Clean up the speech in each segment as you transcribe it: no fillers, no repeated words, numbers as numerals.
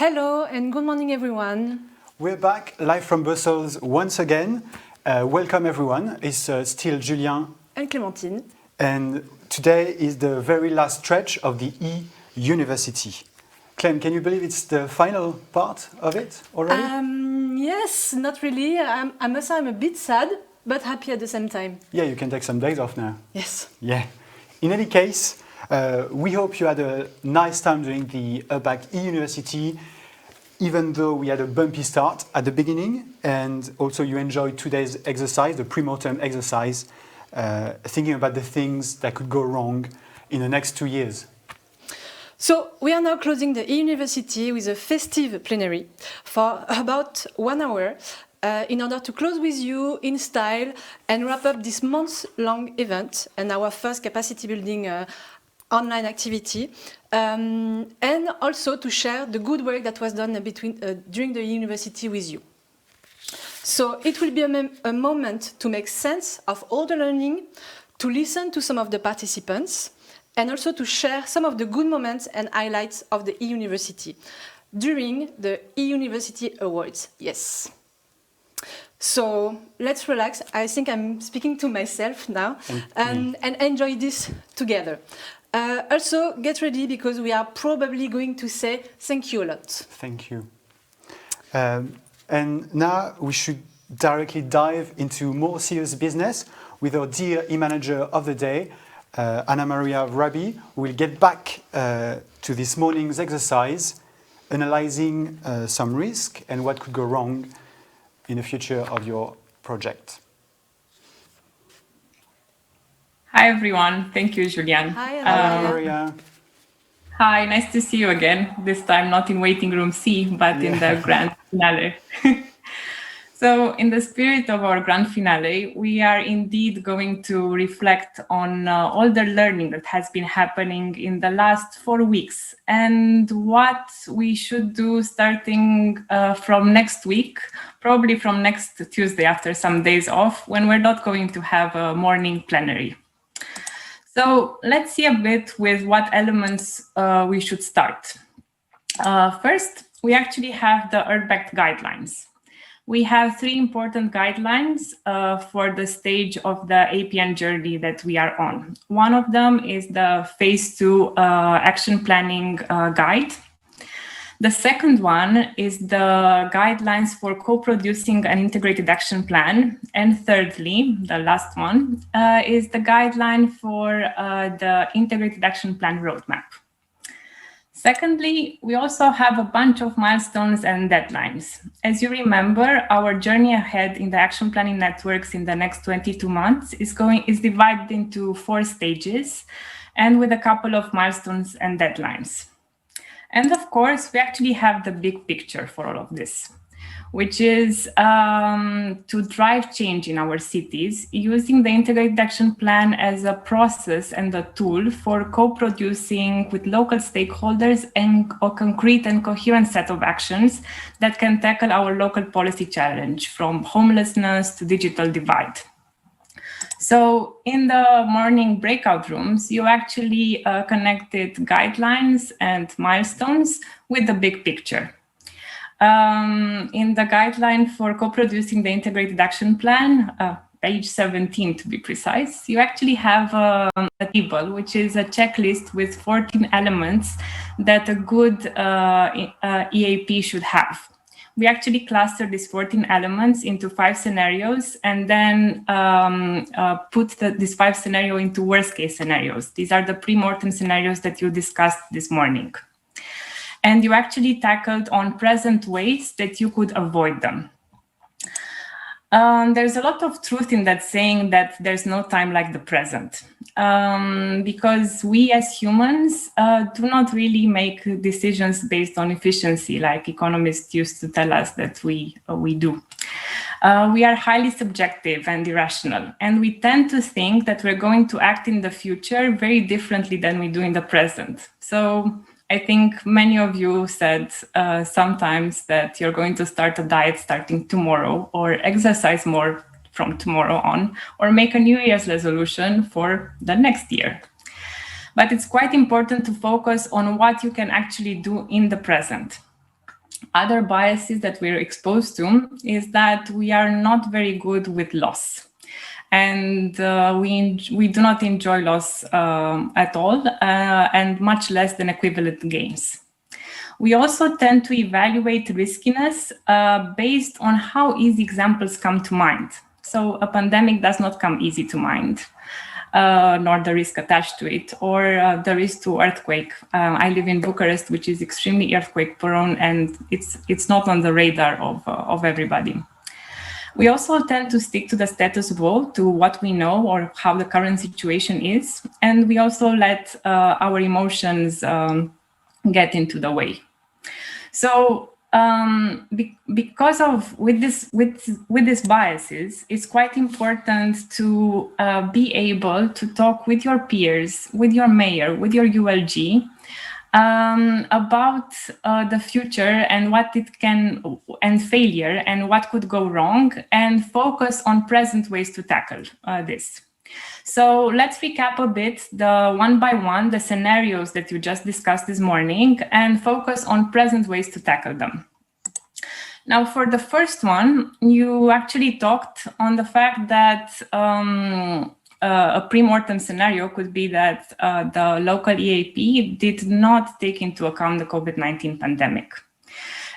Hello and good morning, everyone. We're back live from Brussels once again. Welcome, everyone. It's still Julien and Clémentine. And today is the very last stretch of the e-university. Clem, can you believe it's the final part of it already? Yes, not really. I must say I'm a bit sad, but happy at the same time. Yeah, you can take some days off now. Yes. Yeah. In any case, we hope you had a nice time during the URBACT e-university, even though we had a bumpy start at the beginning, and also you enjoyed today's exercise, the pre-mortem exercise, thinking about the things that could go wrong in the next 2 years. So we are now closing the e-university with a festive plenary for about 1 hour in order to close with you in style and wrap up this month-long event and our first capacity building online activity, and also to share the good work that was done during the university with you. So it will be a moment to make sense of all the learning, to listen to some of the participants, and also to share some of the good moments and highlights of the e-university during the e-university awards. Yes. So let's relax. I think I'm speaking to myself now and enjoy this together. Also, get ready because we are probably going to say thank you a lot. Thank you. And now we should directly dive into more serious business with our dear e-manager of the day, Anamaria Vrabie, who will get back to this morning's exercise, analyzing some risk and what could go wrong in the future of your project. Hi, everyone. Thank you, Julien. Hi, Anamaria. Hi, nice to see you again. This time not in waiting room C, but in the grand finale. So in the spirit of our grand finale, we are indeed going to reflect on all the learning that has been happening in the last 4 weeks and what we should do starting from next week, probably from next Tuesday after some days off, when we're not going to have a morning plenary. So let's see a bit with what elements we should start. First, we actually have the URBACT guidelines. We have 3 important guidelines for the stage of the APN journey that we are on. One of them is the phase 2 action planning guide. The second one is the guidelines for co-producing an integrated action plan. And thirdly, the last one, is the guideline for the integrated action plan roadmap. Secondly, we also have a bunch of milestones and deadlines. As you remember, our journey ahead in the action planning networks in the next 22 months is divided into 4 stages and with a couple of milestones and deadlines. And of course, we actually have the big picture for all of this, which is to drive change in our cities using the integrated action plan as a process and a tool for co-producing with local stakeholders and a concrete and coherent set of actions that can tackle our local policy challenge from homelessness to digital divide. So in the morning breakout rooms, you actually connected guidelines and milestones with the big picture. In the guideline for co-producing the integrated action plan, page 17 to be precise, you actually have a table, which is a checklist with 14 elements that a good EAP should have. We actually cluster these 14 elements into 5 scenarios and then put these 5 scenarios into worst case scenarios. These are the pre-mortem scenarios that you discussed this morning. And you actually tackled on present ways that you could avoid them. There's a lot of truth in that saying that there's no time like the present, because we as humans do not really make decisions based on efficiency like economists used to tell us that we do. We are highly subjective and irrational, and we tend to think that we're going to act in the future very differently than we do in the present. So I think many of you said sometimes that you're going to start a diet starting tomorrow or exercise more from tomorrow on or make a New Year's resolution for the next year. But it's quite important to focus on what you can actually do in the present. Other biases that we're exposed to is that we are not very good with loss. And we do not enjoy loss at all, and much less than equivalent gains. We also tend to evaluate riskiness based on how easy examples come to mind. So a pandemic does not come easy to mind, nor the risk attached to it, or the risk to earthquake. I live in Bucharest, which is extremely earthquake prone, and it's not on the radar of everybody. We also tend to stick to the status quo, to what we know or how the current situation is. And we also let our emotions get into the way. So because of with these biases, it's quite important to be able to talk with your peers, with your mayor, with your ULG, about the future and what it can, and failure and what could go wrong, and focus on present ways to tackle this. So let's recap a bit one by one, the scenarios that you just discussed this morning, and focus on present ways to tackle them. Now, for the first one, you actually talked on the fact that a pre-mortem scenario could be that the local EAP did not take into account the COVID-19 pandemic.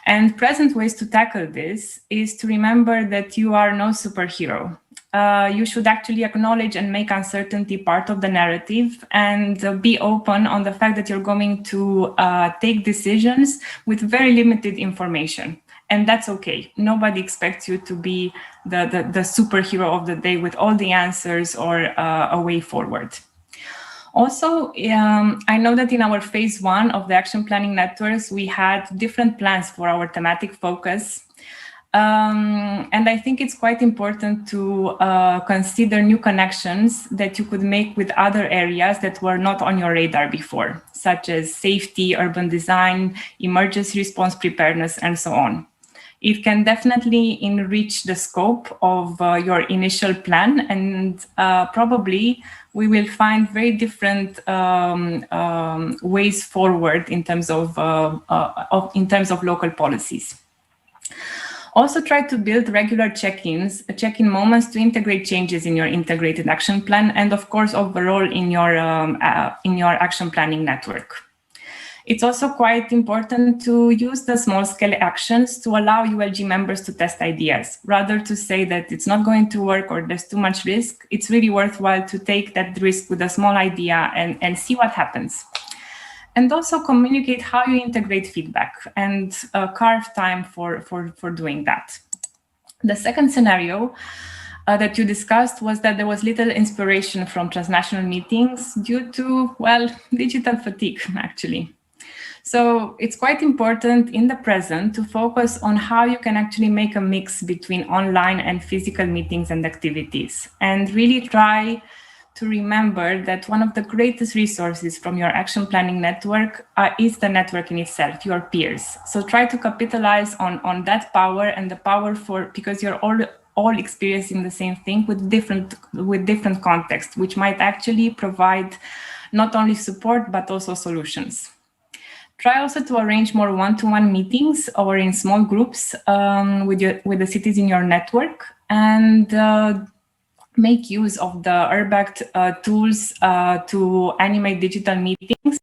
And present ways to tackle this is to remember that you are no superhero. You should actually acknowledge and make uncertainty part of the narrative, and be open on the fact that you're going to take decisions with very limited information. And that's okay. Nobody expects you to be the superhero of the day with all the answers or a way forward. Also, I know that in our phase 1 of the action planning networks, we had different plans for our thematic focus. And I think it's quite important to consider new connections that you could make with other areas that were not on your radar before, such as safety, urban design, emergency response preparedness, and so on. It can definitely enrich the scope of your initial plan, and probably we will find very different ways forward in terms of local policies. Also, try to build regular check-in moments to integrate changes in your integrated action plan, and of course, overall in your action planning network. It's also quite important to use the small-scale actions to allow ULG members to test ideas. Rather to say that it's not going to work or there's too much risk, it's really worthwhile to take that risk with a small idea and see what happens. And also communicate how you integrate feedback and carve time for doing that. The second scenario that you discussed was that there was little inspiration from transnational meetings due to, well, digital fatigue, actually. So it's quite important in the present to focus on how you can actually make a mix between online and physical meetings and activities, and really try to remember that one of the greatest resources from your action planning network is the network in itself, your peers. So try to capitalize on that power, and the power because you're all experiencing the same thing with different contexts, which might actually provide not only support, but also solutions. Try also to arrange more one-to-one meetings or in small groups with the cities in your network, and make use of the URBACT tools to animate digital meetings,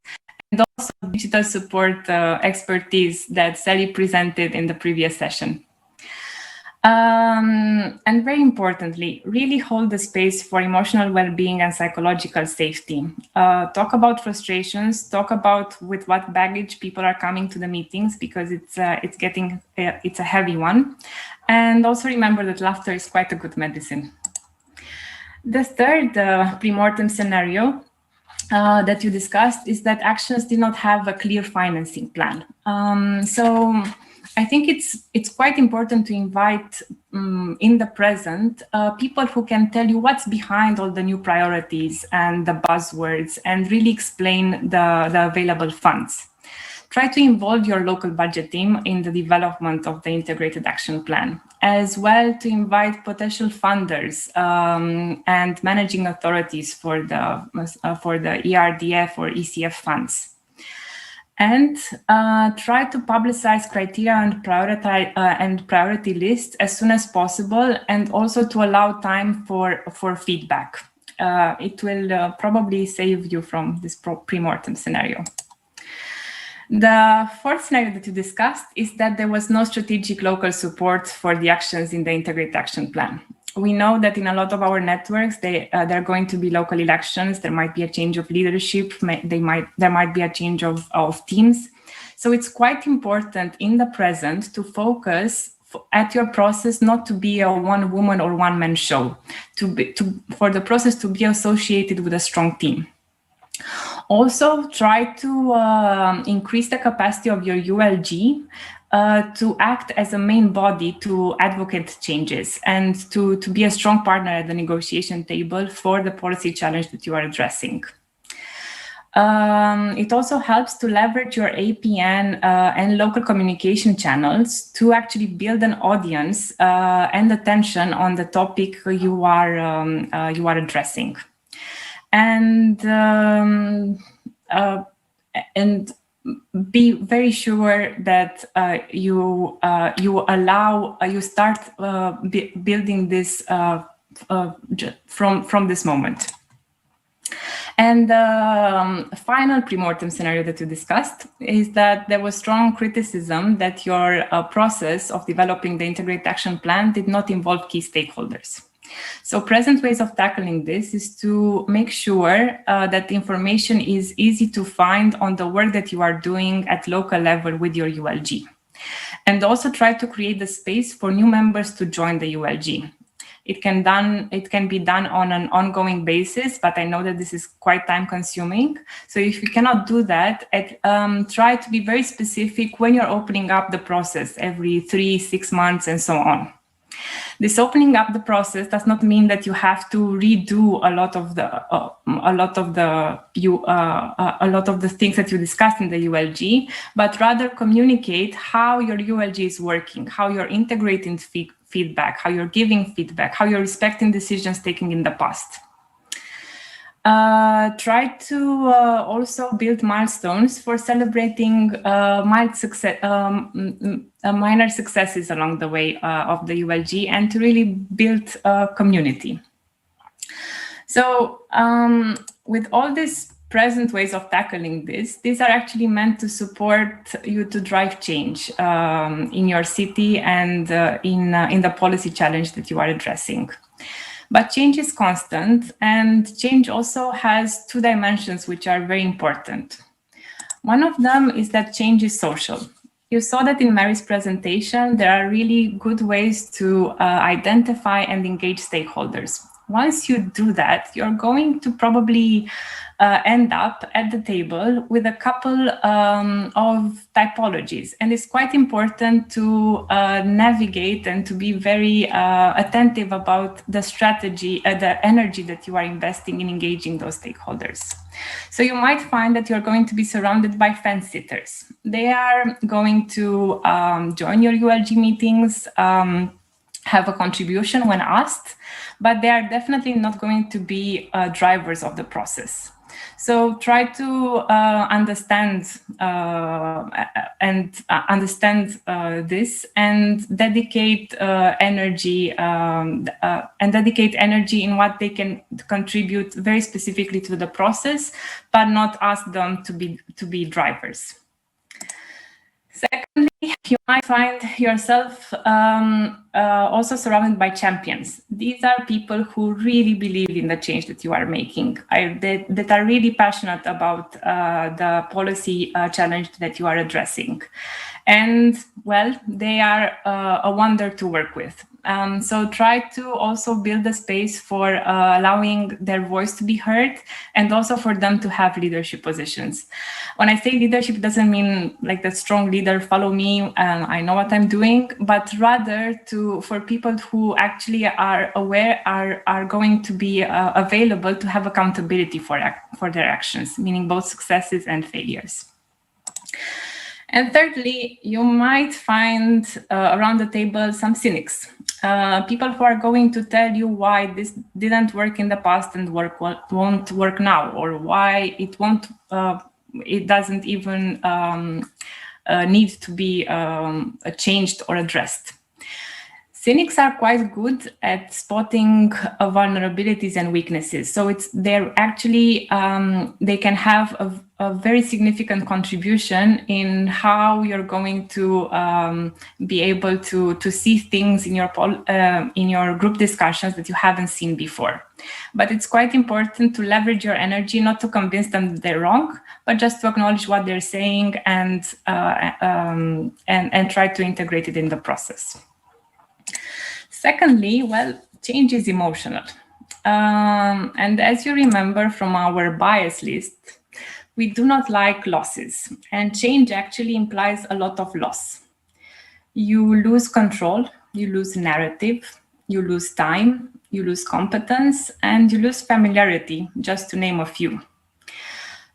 and also digital support expertise that Sally presented in the previous session. And very importantly, really hold the space for emotional well-being and psychological safety. Talk about frustrations, talk about with what baggage people are coming to the meetings, because it's a heavy one. And also remember that laughter is quite a good medicine. The third pre-mortem scenario that you discussed is that actions did not have a clear financing plan. So I think it's quite important to invite in the present people who can tell you what's behind all the new priorities and the buzzwords, and really explain the available funds. Try to involve your local budget team in the development of the integrated action plan, as well to invite potential funders and managing authorities for the ERDF or ECF funds. And try to publicize criteria and priority lists as soon as possible, and also to allow time for feedback. It will probably save you from this pre-mortem scenario. The fourth scenario that you discussed is that there was no strategic local support for the actions in the Integrated Action Plan. We know that in a lot of our networks, there are going to be local elections. There might be a change of leadership. There might be a change of teams. So it's quite important in the present to focus at your process not to be a one-woman or one-man show, for the process to be associated with a strong team. Also, try to increase the capacity of your ULG to act as a main body to advocate changes and to be a strong partner at the negotiation table for the policy challenge that you are addressing. It also helps to leverage your APN and local communication channels to actually build an audience and attention on the topic you are addressing. And be very sure that you start building this from this moment. And the final pre-mortem scenario that you discussed is that there was strong criticism that your process of developing the Integrated Action Plan did not involve key stakeholders. So present ways of tackling this is to make sure that the information is easy to find on the work that you are doing at local level with your ULG. And also try to create the space for new members to join the ULG. It can be done on an ongoing basis, but I know that this is quite time consuming. So if you cannot do that, try to be very specific when you're opening up the process every 3-6 months and so on. This opening up the process does not mean that you have to redo a lot of the things that you discussed in the ULG, but rather communicate how your ULG is working, how you're integrating feedback, how you're giving feedback, how you're respecting decisions taken in the past. Try to also build milestones for celebrating minor successes along the way of the ULG, and to really build a community. So with all these present ways of tackling this, these are actually meant to support you to drive change in your city and in the policy challenge that you are addressing. But change is constant, and change also has two dimensions which are very important. One of them is that change is social. You saw that in Mary's presentation, there are really good ways to identify and engage stakeholders. Once you do that, you're going to probably end up at the table with a couple of typologies. And it's quite important to navigate and to be very attentive about the strategy, the energy that you are investing in engaging those stakeholders. So you might find that you're going to be surrounded by fence sitters. They are going to join your ULG meetings, have a contribution when asked, but they are definitely not going to be drivers of the process. So try to understand this and dedicate energy in what they can contribute very specifically to the process, but not ask them to be drivers. Secondly, you might find yourself also surrounded by champions. These are people who really believe in the change that you are making, that are really passionate about the policy challenge that you are addressing. And, well, they are a wonder to work with. So try to also build a space for allowing their voice to be heard, and also for them to have leadership positions. When I say leadership, it doesn't mean like the strong leader, follow me, I know what I'm doing, but rather for people who actually are aware, are going to be available to have accountability for their actions, meaning both successes and failures. And thirdly, you might find around the table some cynics, people who are going to tell you why this didn't work in the past and won't work now, or why it won't it doesn't even need to be changed or addressed. Cynics are quite good at spotting vulnerabilities and weaknesses. So they're actually, they can have a very significant contribution in how you're going to be able to see things in your group discussions that you haven't seen before. But it's quite important to leverage your energy, not to convince them that they're wrong, but just to acknowledge what they're saying and try to integrate it in the process. Secondly, well, change is emotional. And as you remember from our bias list, we do not like losses, and change actually implies a lot of loss. You lose control, you lose narrative, you lose time, you lose competence, and you lose familiarity, just to name a few.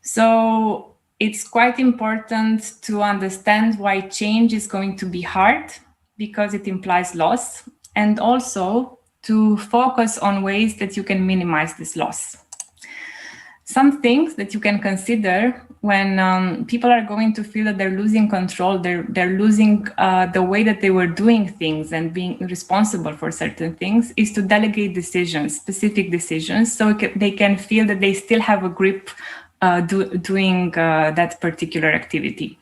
So it's quite important to understand why change is going to be hard, because it implies loss, and also to focus on ways that you can minimize this loss. Some things that you can consider when people are going to feel that they're losing control, they're losing the way that they were doing things and being responsible for certain things, is to delegate decisions, specific decisions, so they can feel that they still have a grip doing that particular activity.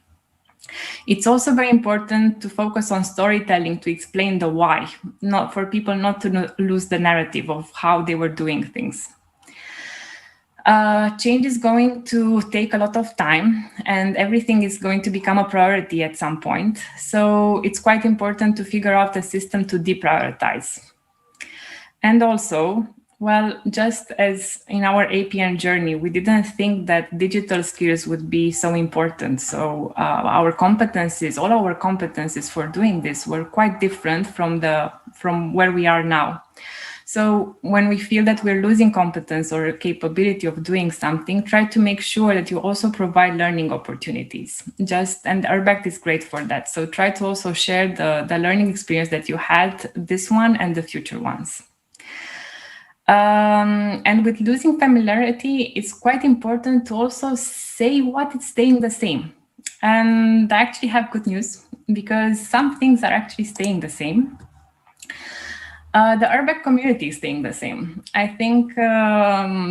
It's also very important to focus on storytelling to explain the why, not for people not to lose the narrative of how they were doing things. Change is going to take a lot of time, and everything is going to become a priority at some point. So it's quite important to figure out a system to deprioritize. And also, well, just as in our APN journey, we didn't think that digital skills would be so important. So our competencies, all our competencies for doing this were quite different from where we are now. So when we feel that we're losing competence or capability of doing something, try to make sure that you also provide learning opportunities. And URBACT is great for that. So try to also share the learning experience that you had, this one and the future ones. And with losing familiarity, it's quite important to also say what is staying the same. And I actually have good news, because some things are actually staying the same. The URBACT community is staying the same. I think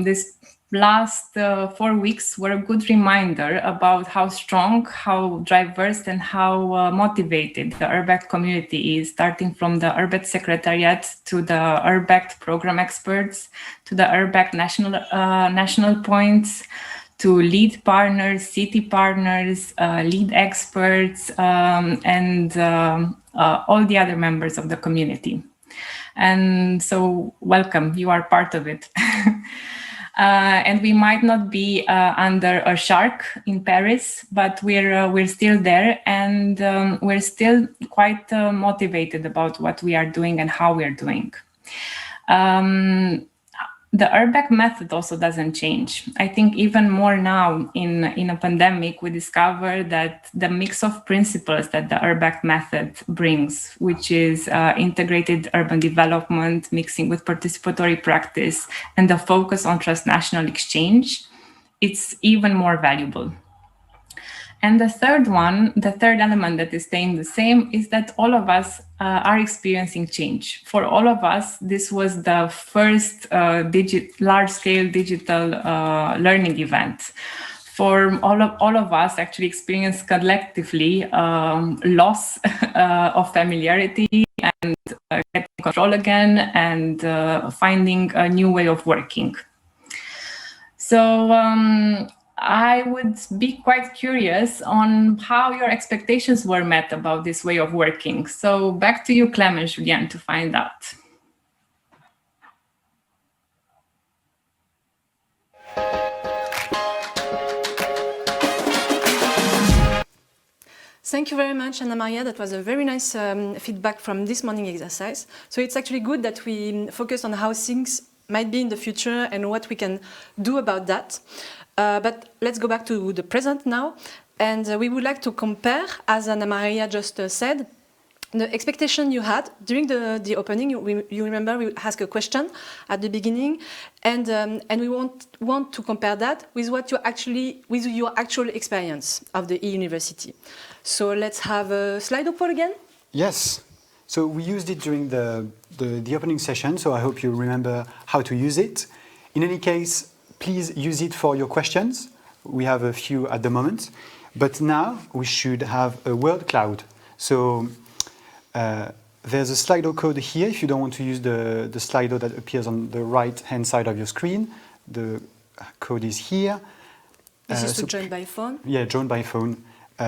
this last 4 weeks were a good reminder about how strong, how diverse, and how motivated the URBACT community is, starting from the URBACT Secretariat to the URBACT program experts, to the URBACT national points, to lead partners, city partners, lead experts, and all the other members of the community. And so welcome, you are part of it. And we might not be under a shark in Paris, but we're still there, and we're still quite motivated about what we are doing and how we're doing. The URBACT method also doesn't change. I think even more now in a pandemic, we discover that the mix of principles that the URBACT method brings, which is integrated urban development, mixing with participatory practice, and the focus on transnational exchange, it's even more valuable. And the third element that is staying the same is that all of us are experiencing change. For all of us, this was the first large-scale digital learning event. For all of us, actually experienced collectively loss of familiarity and getting control again, and finding a new way of working. So I would be quite curious on how your expectations were met about this way of working. So back to you, Clem and Julien, to find out. Thank you very much, Anamaria. That was a very nice feedback from this morning exercise. So it's actually good that we focus on how things might be in the future and what we can do about that. But let's go back to the present now. And we would like to compare, as Anamaria just said, the expectation you had during the opening. You remember we asked a question at the beginning, and we want to compare that with with your actual experience of the e-university. So let's have a Slido poll again. Yes. So we used it during the opening session, so I hope you remember how to use it. In any case, please use it for your questions. We have a few at the moment. But now we should have a word cloud. So there's a Slido code here if you don't want to use the Slido that appears on the right-hand side of your screen. The code is here. This is to join by phone? Yeah, join by phone.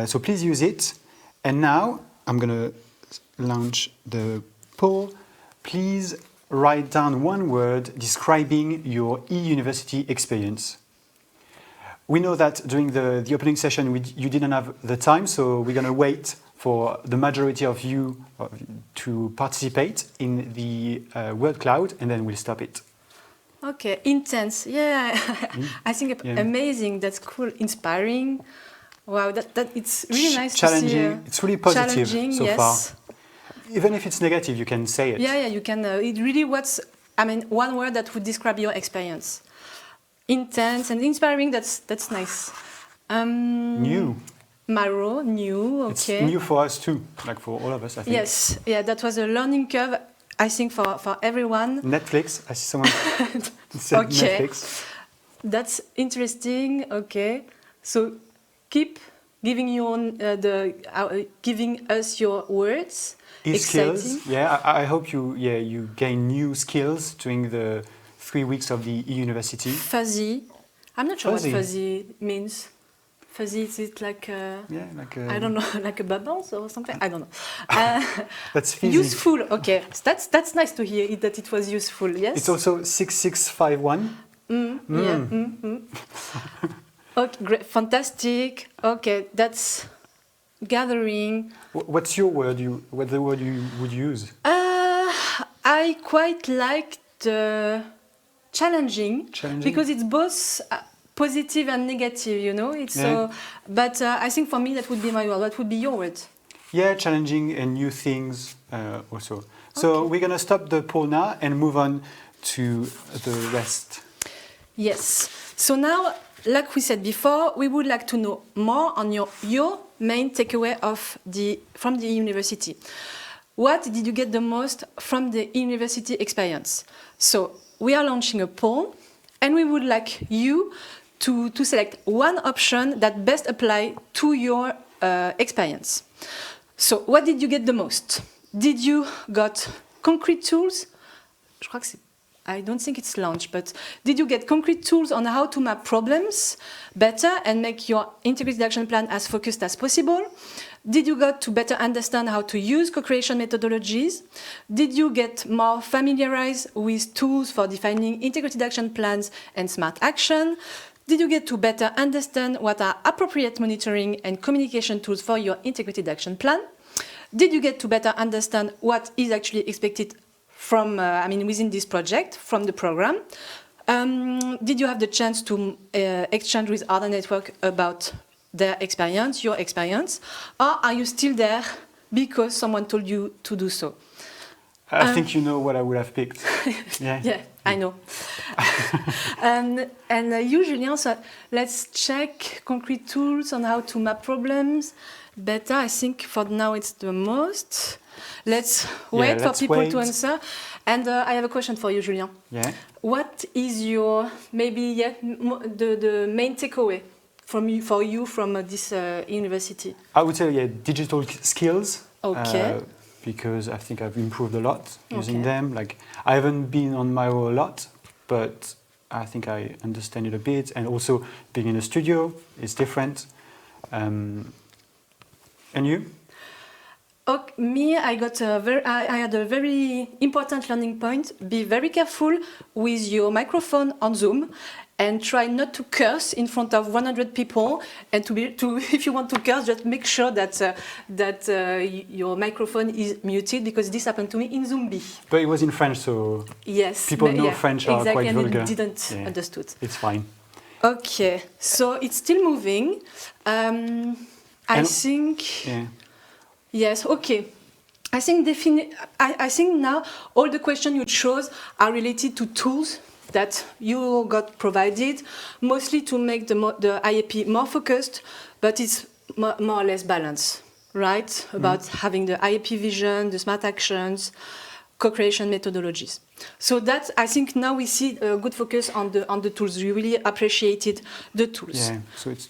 So please use it. And now I'm going to launch the poll. Please write down one word describing your e-university experience. We know that during the opening session you didn't have the time, so we're going to wait for the majority of you to participate in the word cloud, and then we'll stop it. Okay, intense. Yeah, I think amazing. That's cool. Inspiring. Wow, that it's really nice challenging. to see. It's really positive so far. Even if it's negative, you can say it. Yeah, you can. It really one word that would describe your experience. Intense and inspiring. That's nice. New. Maro, new. Okay. It's new for us too, like for all of us, I think. Yes. Yeah, that was a learning curve. I think for everyone. Netflix. I see someone said okay. Netflix. That's interesting. Okay. So keep giving giving us your words. Skills. Yeah, I hope you gain new skills during the 3 weeks of the e-university. Fuzzy. I'm not sure what fuzzy means. Fuzzy, is it like I don't know, like a bubbles or something? I don't know. That's fizzy. Useful. Okay, that's nice to hear that it was useful. Yes. It's also 6651. Yeah. Okay, great, fantastic. Okay, that's gathering. What's your word? What the word you would use? I quite like the challenging because it's both positive and negative. You know, it's so. But I think for me that would be my word. What would be your word? Yeah, challenging and new things also. So we're gonna stop the poll now and move on to the rest. Yes. So now, like we said before, we would like to know more on your main takeaway from the university. What did you get the most from the university experience? So we are launching a poll, and we would like you to select one option that best apply to your experience. So what did you get the most? Did you got concrete tools? I don't think it's launched, but did you get concrete tools on how to map problems better and make your integrated action plan as focused as possible? Did you get to better understand how to use co-creation methodologies? Did you get more familiarized with tools for defining integrated action plans and smart action? Did you get to better understand what are appropriate monitoring and communication tools for your integrated action plan? Did you get to better understand what is actually expected from, within this project, from the program? Did you have the chance to exchange with other networks about their experience, your experience? Or are you still there because someone told you to do so? I think you know what I would have picked. Yeah, I know. And usually, so let's check concrete tools on how to map problems better. I think for now it's the most. Let's wait for people to answer. And I have a question for you, Julien. Yeah. What is your the main takeaway for you from this university? I would say digital skills. Okay. Because I think I've improved a lot using them. Like I haven't been on Miro a lot, but I think I understand it a bit. And also being in a studio is different. And you? Me, I had a very important learning point. Be very careful with your microphone on Zoom, and try not to curse in front of 100 people. And if you want to curse, just make sure that your microphone is muted, because this happened to me in Zombie. But it was in French, so yes, people know French are quite vulgar. Exactly, and didn't understood. It's fine. Okay, so it's still moving. I think. Yeah. Yes. Okay. I think now all the questions you chose are related to tools that you got provided, mostly to make the IAP more focused, but it's more or less balanced, right? About having the IAP vision, the smart actions, co-creation methodologies. So that, I think now we see a good focus on the tools. We really appreciated the tools. Yeah, so it's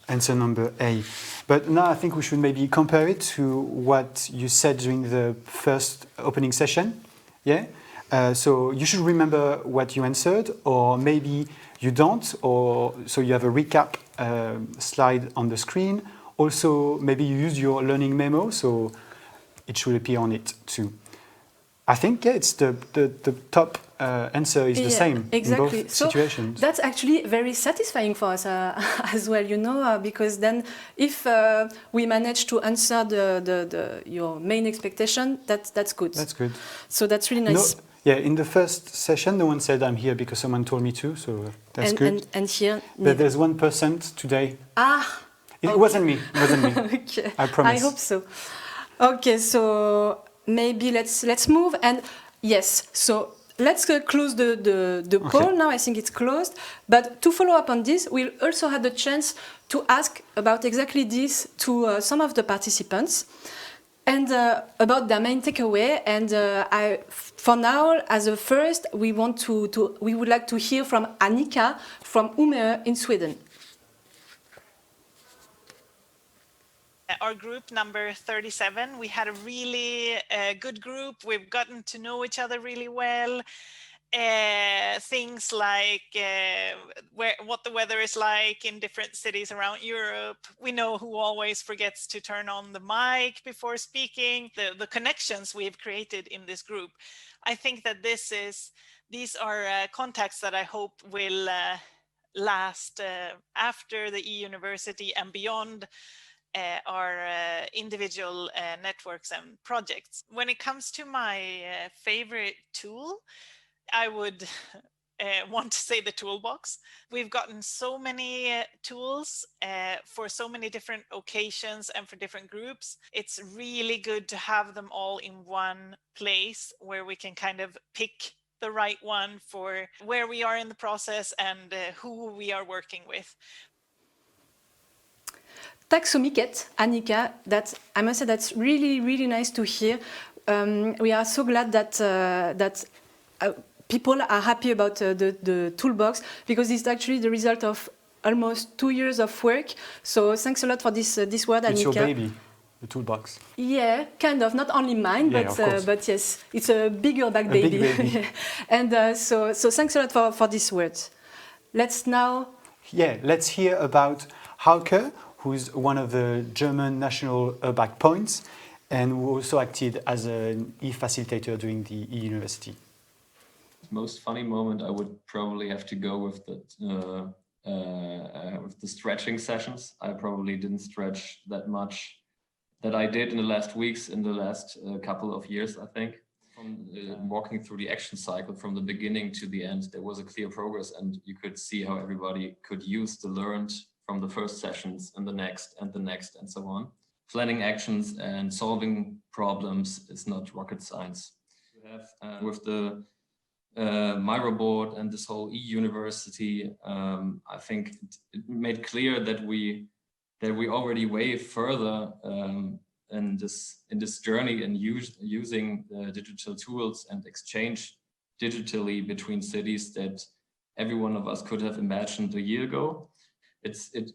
answer number A. But now I think we should maybe compare it to what you said during the first opening session. Yeah. So you should remember what you answered, or maybe you don't, or so you have a recap slide on the screen. Also, maybe you use your learning memo, so it should appear on it too. I think it's the top answer is the same exactly. in both situations. So that's actually very satisfying for us as well, because then if we manage to answer your main expectation, that's good. That's good. So that's really nice. No, yeah, in the first session, no one said I'm here because someone told me to, so that's good. And here, but there's 1% today. It okay. wasn't me. It wasn't me. Okay. I promise. I hope so. Okay, so maybe let's move, and yes, so let's close the poll now. I think it's closed, but to follow up on this, we'll also have the chance to ask about exactly this to some of the participants and about their main takeaway. And for now, as a first, we would like to hear from Annika from Umeå in Sweden. Our group number 37, we had a really good group. We've gotten to know each other really well. Things like what the weather is like in different cities around Europe. We know who always forgets to turn on the mic before speaking. The connections we've created in this group. I think that these are contacts that I hope will last after the e-university and beyond our individual networks and projects. When it comes to my favorite tool, I would want to say the toolbox. We've gotten so many tools for so many different occasions and for different groups. It's really good to have them all in one place where we can kind of pick the right one for where we are in the process and who we are working with. Tack så mycket, Annika. I must say that's really, really nice to hear. We are so glad that people are happy about the toolbox, because it's actually the result of almost 2 years of work. So thanks a lot for this word, Annika. It's your baby, the toolbox. Yeah, kind of. Not only mine, but yes, it's a big URBACT baby. Big baby. And so thanks a lot for this word. Let's hear about Hauke, who's one of the German national URBACT points and who also acted as an e-facilitator during the e-university. Most funny moment, I would probably have to go with the stretching sessions. I probably didn't stretch that much that I did in the last weeks, in the last couple of years, I think. From walking through the action cycle from the beginning to the end, there was a clear progress, and you could see how everybody could use the learned from the first sessions and the next and so on. Planning actions and solving problems is not rocket science. We have with the Miro board and this whole e-university, I think it made clear that we already way further in this journey and using digital tools and exchange digitally between cities that every one of us could have imagined a year ago.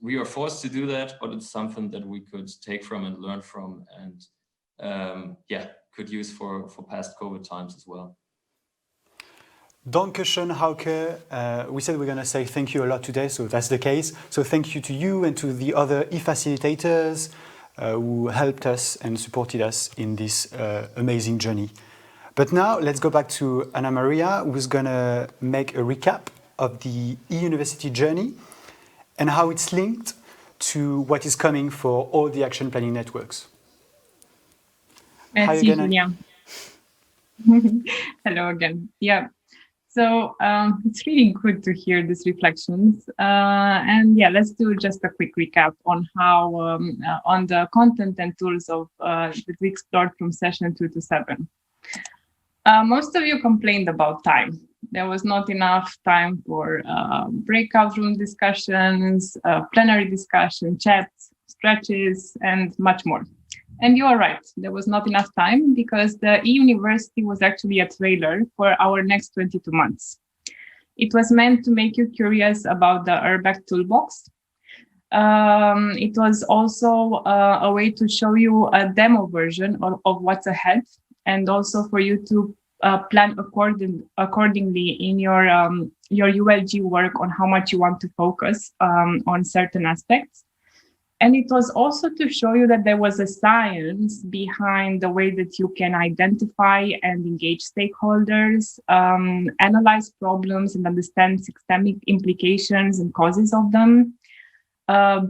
We are forced to do that, but it's something that we could take from and learn from, and could use for past COVID times as well. Dankeschön, Hauke. We said we're going to say thank you a lot today, so that's the case. So thank you to you and to the other e-facilitators who helped us and supported us in this amazing journey. But now let's go back to Anamaria, who's going to make a recap of the e-university journey and how it's linked to what is coming for all the action planning networks. Merci, Julien. Hello again. Yeah. So it's really good to hear these reflections. And yeah, let's do just a quick recap on how, on the content and tools of that we explored from session 2 to 7. Most of you complained about time. There was not enough time for breakout room discussions, plenary discussion, chats, stretches, and much more. And you are right, there was not enough time because the e-university was actually a trailer for our next 22 months. It was meant to make you curious about the URBACT toolbox. It was also a way to show you a demo version of what's ahead, and also for you to plan accordingly in your ULG work on how much you want to focus on certain aspects. And it was also to show you that there was a science behind the way that you can identify and engage stakeholders, analyze problems and understand systemic implications and causes of them,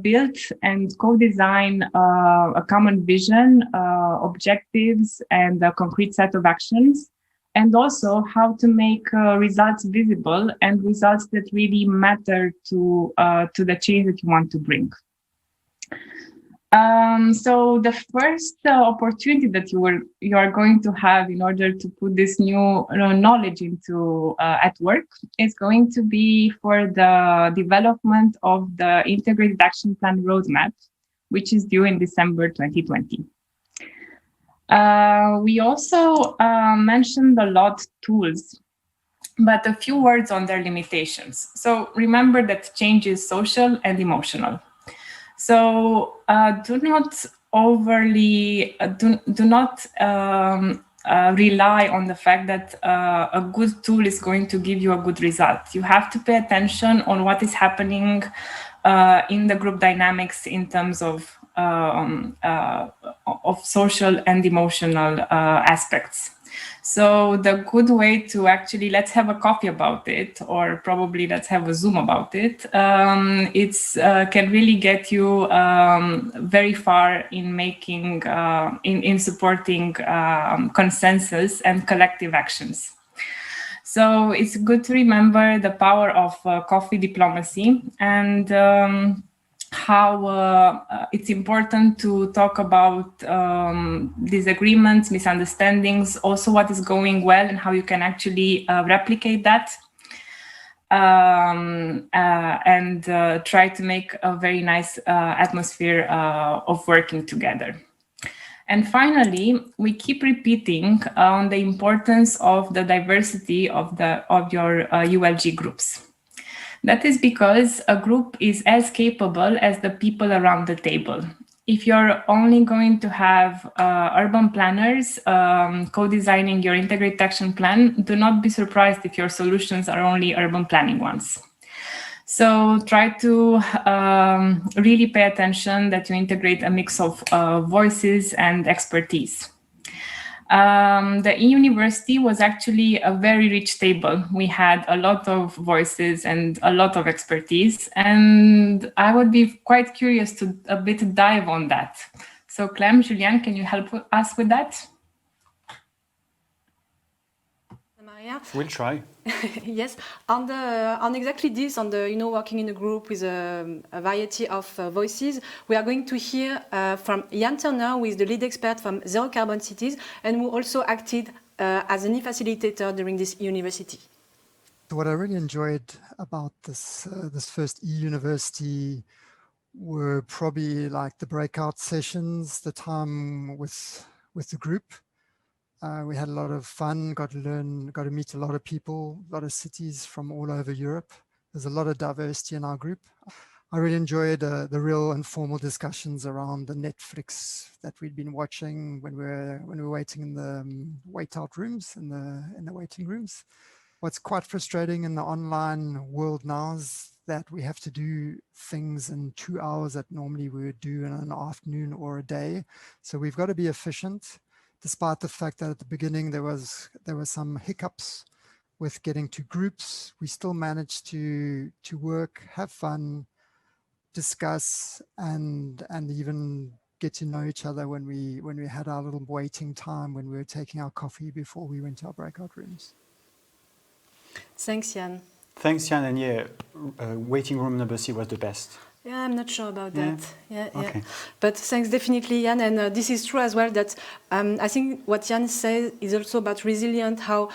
build and co-design a common vision, objectives, and a concrete set of actions, and also how to make results visible and results that really matter to the change that you want to bring. So the first opportunity that you are going to have in order to put this new knowledge into at work is going to be for the development of the Integrated Action Plan roadmap, which is due in December 2020. We also mentioned a lot tools, but a few words on their limitations. So remember that change is social and emotional. So do not overly, do not rely on the fact that a good tool is going to give you a good result. You have to pay attention on what is happening in the group dynamics in terms of social and emotional aspects. So the good way to actually, let's have a coffee about it, or probably let's have a Zoom about it, can really get you very far in making, in supporting consensus and collective actions. So it's good to remember the power of coffee diplomacy and how it's important to talk about disagreements, misunderstandings, also what is going well and how you can actually replicate that and try to make a very nice atmosphere of working together. And finally, we keep repeating on the importance of the diversity of your ULG groups. That is because a group is as capable as the people around the table. If you're only going to have urban planners co-designing your integrated action plan, do not be surprised if your solutions are only urban planning ones. So try to really pay attention that you integrate a mix of voices and expertise. The e-university was actually a very rich table. We had a lot of voices and a lot of expertise, and I would be quite curious to a bit dive on that. So Clem, Julien, can you help us with that? Anamaria? We'll try. Yes, on exactly this, on the working in a group with a variety of voices, we are going to hear from Jan Turner, who is the lead expert from Zero Carbon Cities, and who also acted as an e-facilitator during this university. What I really enjoyed about this first e-university were probably like the breakout sessions, the time with the group. We had a lot of fun, got to meet a lot of people, a lot of cities from all over Europe. There's a lot of diversity in our group. I really enjoyed the real informal discussions around the Netflix that we'd been watching when we were waiting in the wait-out rooms, in the waiting rooms. What's quite frustrating in the online world now is that we have to do things in 2 hours that normally we would do in an afternoon or a day. So we've got to be efficient. Despite the fact that at the beginning there were some hiccups with getting to groups, we still managed to work, have fun, discuss, and even get to know each other when we had our little waiting time, when we were taking our coffee before we went to our breakout rooms. Thanks, Jan. Thanks, Jan. And yeah, waiting room number C was the best. Yeah, I'm not sure about Yeah? that. Yeah, Okay. yeah. But thanks definitely, Jan. And this is true as well that I think what Jan said is also about resilience, how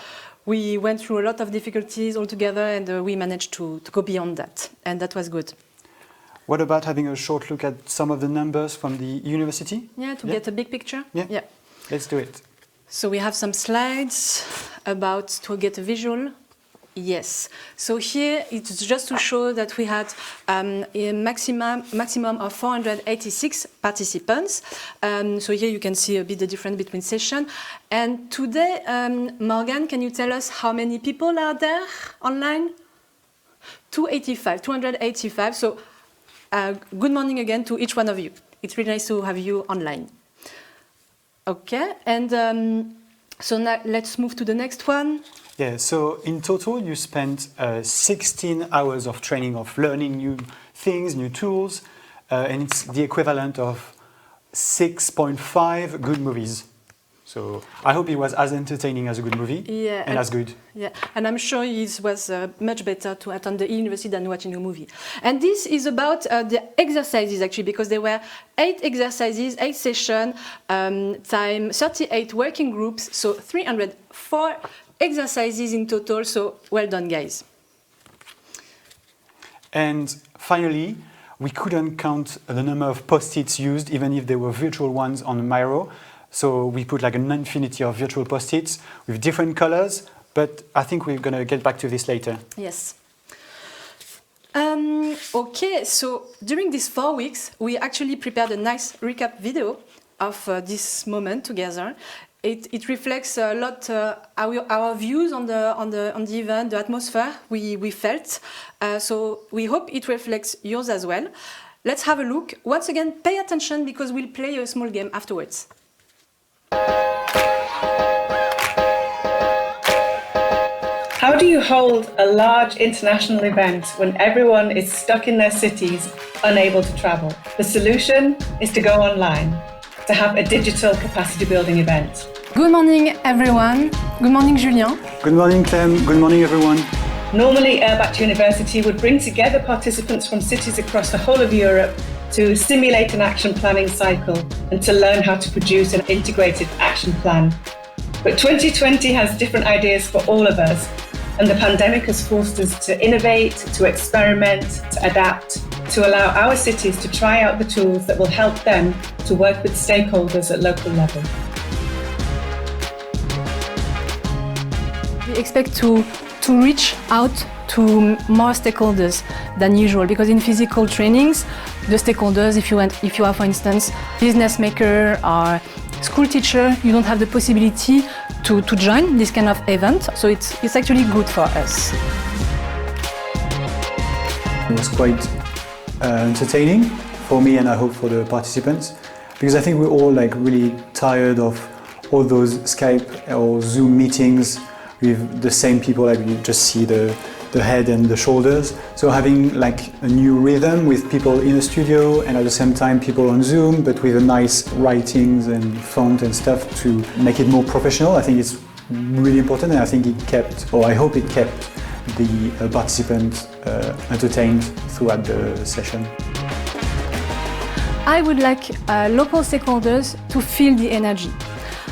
we went through a lot of difficulties all together and we managed to go beyond that. And that was good. What about having a short look at some of the numbers from the university? Yeah, to get a big picture. Yeah. Let's do it. So we have some slides about to get a visual. Yes. So here it's just to show that we had a maximum of 486 participants. So here you can see a bit the difference between sessions. And today, Morgan, can you tell us how many people are there online? 285. So good morning again to each one of you. It's really nice to have you online. Okay, and so now let's move to the next one. Yeah, so in total, you spent 16 hours of training, of learning new things, new tools, and it's the equivalent of 6.5 good movies. So I hope it was as entertaining as a good movie, and as good. Yeah, and I'm sure it was much better to attend the university than watching a movie. And this is about the exercises actually, because there were 8 exercises, 8 sessions, time 38 working groups, so 304 exercises in total. So well done, guys. And finally, we couldn't count the number of post-its used, even if there were virtual ones on Miro. So we put like an infinity of virtual post-its with different colors, but I think we're going to get back to this later. Yes. Okay, so during these 4 weeks, we actually prepared a nice recap video of this moment together. It reflects a lot our views on the event, the atmosphere we felt. So we hope it reflects yours as well. Let's have a look. Once again, pay attention because we'll play a small game afterwards. How do you hold a large international event when everyone is stuck in their cities, unable to travel? The solution is to go online, to have a digital capacity building event. Good morning, everyone. Good morning, Julien. Good morning, Clem. Good morning, everyone. Normally, URBACT University would bring together participants from cities across the whole of Europe to simulate an action planning cycle and to learn how to produce an integrated action plan. But 2020 has different ideas for all of us, and the pandemic has forced us to innovate, to experiment, to adapt, to allow our cities to try out the tools that will help them to work with stakeholders at local level. We expect to reach out to more stakeholders than usual, because in physical trainings, the stakeholders, if you are, for instance, business maker or school teacher, you don't have the possibility to join this kind of event. So it's actually good for us. It was quite entertaining for me, and I hope for the participants, because I think we're all like really tired of all those Skype or Zoom meetings with the same people, like you just see the head and the shoulders. So having like a new rhythm with people in a studio and at the same time people on Zoom, but with a nice writings and font and stuff to make it more professional, I think it's really important, and I think it kept, or I hope it kept the participants entertained throughout the session. I would like local stakeholders to feel the energy.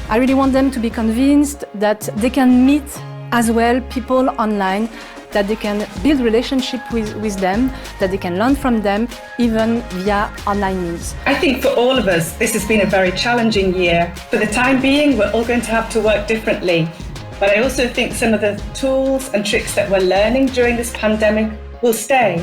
I really want them to be convinced that they can meet as well people online, that they can build relationship with them, that they can learn from them, even via online means. I think for all of us, this has been a very challenging year. For the time being, we're all going to have to work differently. But I also think some of the tools and tricks that we're learning during this pandemic will stay.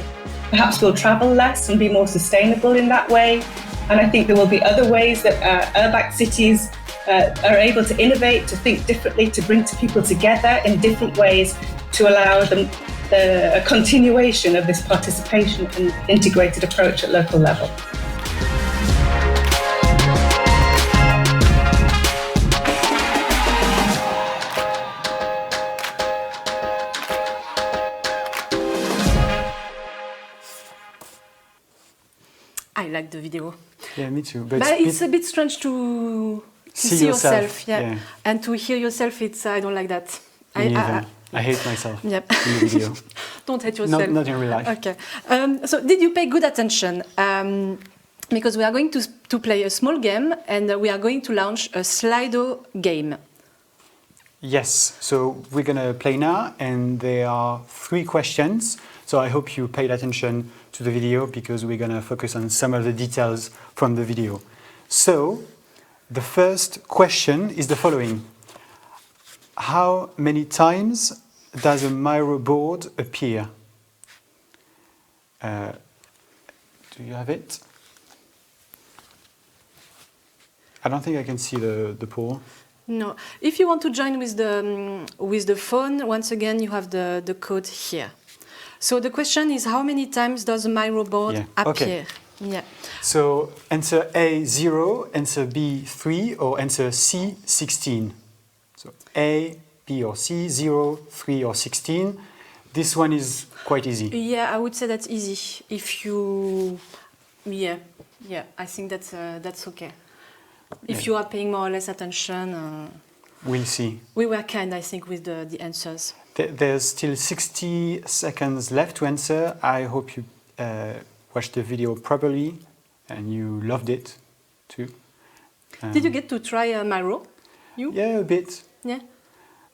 Perhaps we'll travel less and be more sustainable in that way. And I think there will be other ways that URBACT cities are able to innovate, to think differently, to bring people together in different ways to allow them a continuation of this participation and integrated approach at local level. I like the video. Yeah, me too. But it's a bit strange to see yourself, yeah. And to hear yourself, I don't like that. I hate myself Yep. in the video. Don't hate yourself. Not in real life. Okay. So did you pay good attention? Because we are going to play a small game and we are going to launch a Slido game. Yes, so we're going to play now, and there are 3 questions. So I hope you paid attention to the video because we're going to focus on some of the details from the video. So the first question is the following. How many times does a Miro board appear? Do you have it? I don't think I can see the poll. No. If you want to join with the phone, once again, you have the code here. So the question is, how many times does a Miro board appear? Okay. Yeah. So answer A, 0, answer B, 3, or answer C, 16. So A, B, or C, 0, 3, or 16. This one is quite easy. Yeah, I would say that's easy. If you, yeah, I think that's okay. If you are paying more or less attention, we'll see. We were kind, I think, with the answers. There's still 60 seconds left to answer. I hope you watched the video properly and you loved it too. Did you get to try Miro? You? Yeah, a bit. Yeah.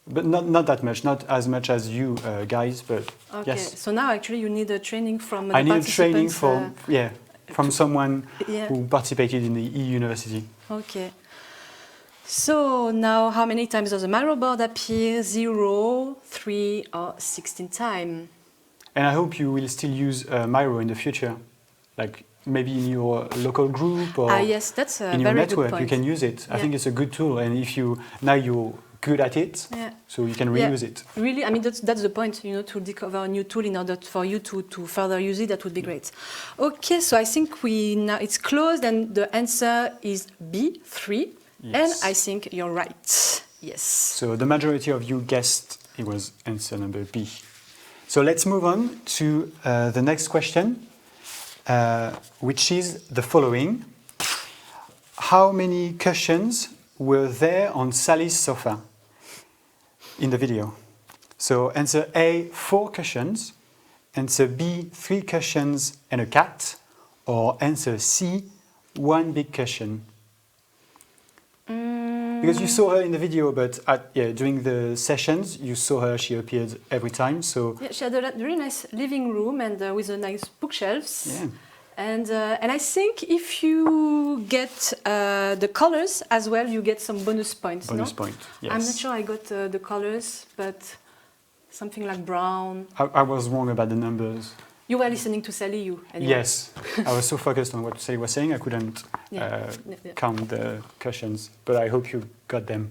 But not that much, not as much as you guys, but okay. yes. So now actually you need a training from the I need a training participants, from someone who participated in the e-university. Okay. So now how many times does a Miro board appear? 0, 3, or 16 times? And I hope you will still use Miro in the future, like maybe in your local group or yes, that's a in your very good network. point. You can use it. I think it's a good tool, and if you're good at it, so you can reuse it. Really, I mean that's the point, to discover a new tool in order for you to further use it. That would be great. Okay, so I think now it's closed, and the answer is B, 3, and I think you're right. Yes. So the majority of you guessed it was answer number B. So let's move on to the next question, which is the following. How many cushions were there on Sally's sofa in the video? So answer A, 4 cushions, answer B, 3 cushions and a cat, or answer C, 1 big cushion. Because you saw her in the video, but during the sessions, you saw her, she appeared every time. So yeah, she had a very nice living room and with a nice bookshelves. Yeah. And I think if you get the colors as well, you get some bonus points. Bonus point, yes. I'm not sure I got the colors, but something like brown. I was wrong about the numbers. You were listening to Sally, you? Anyway. Yes, I was so focused on what Sally was saying, I couldn't count the cushions, but I hope you got them.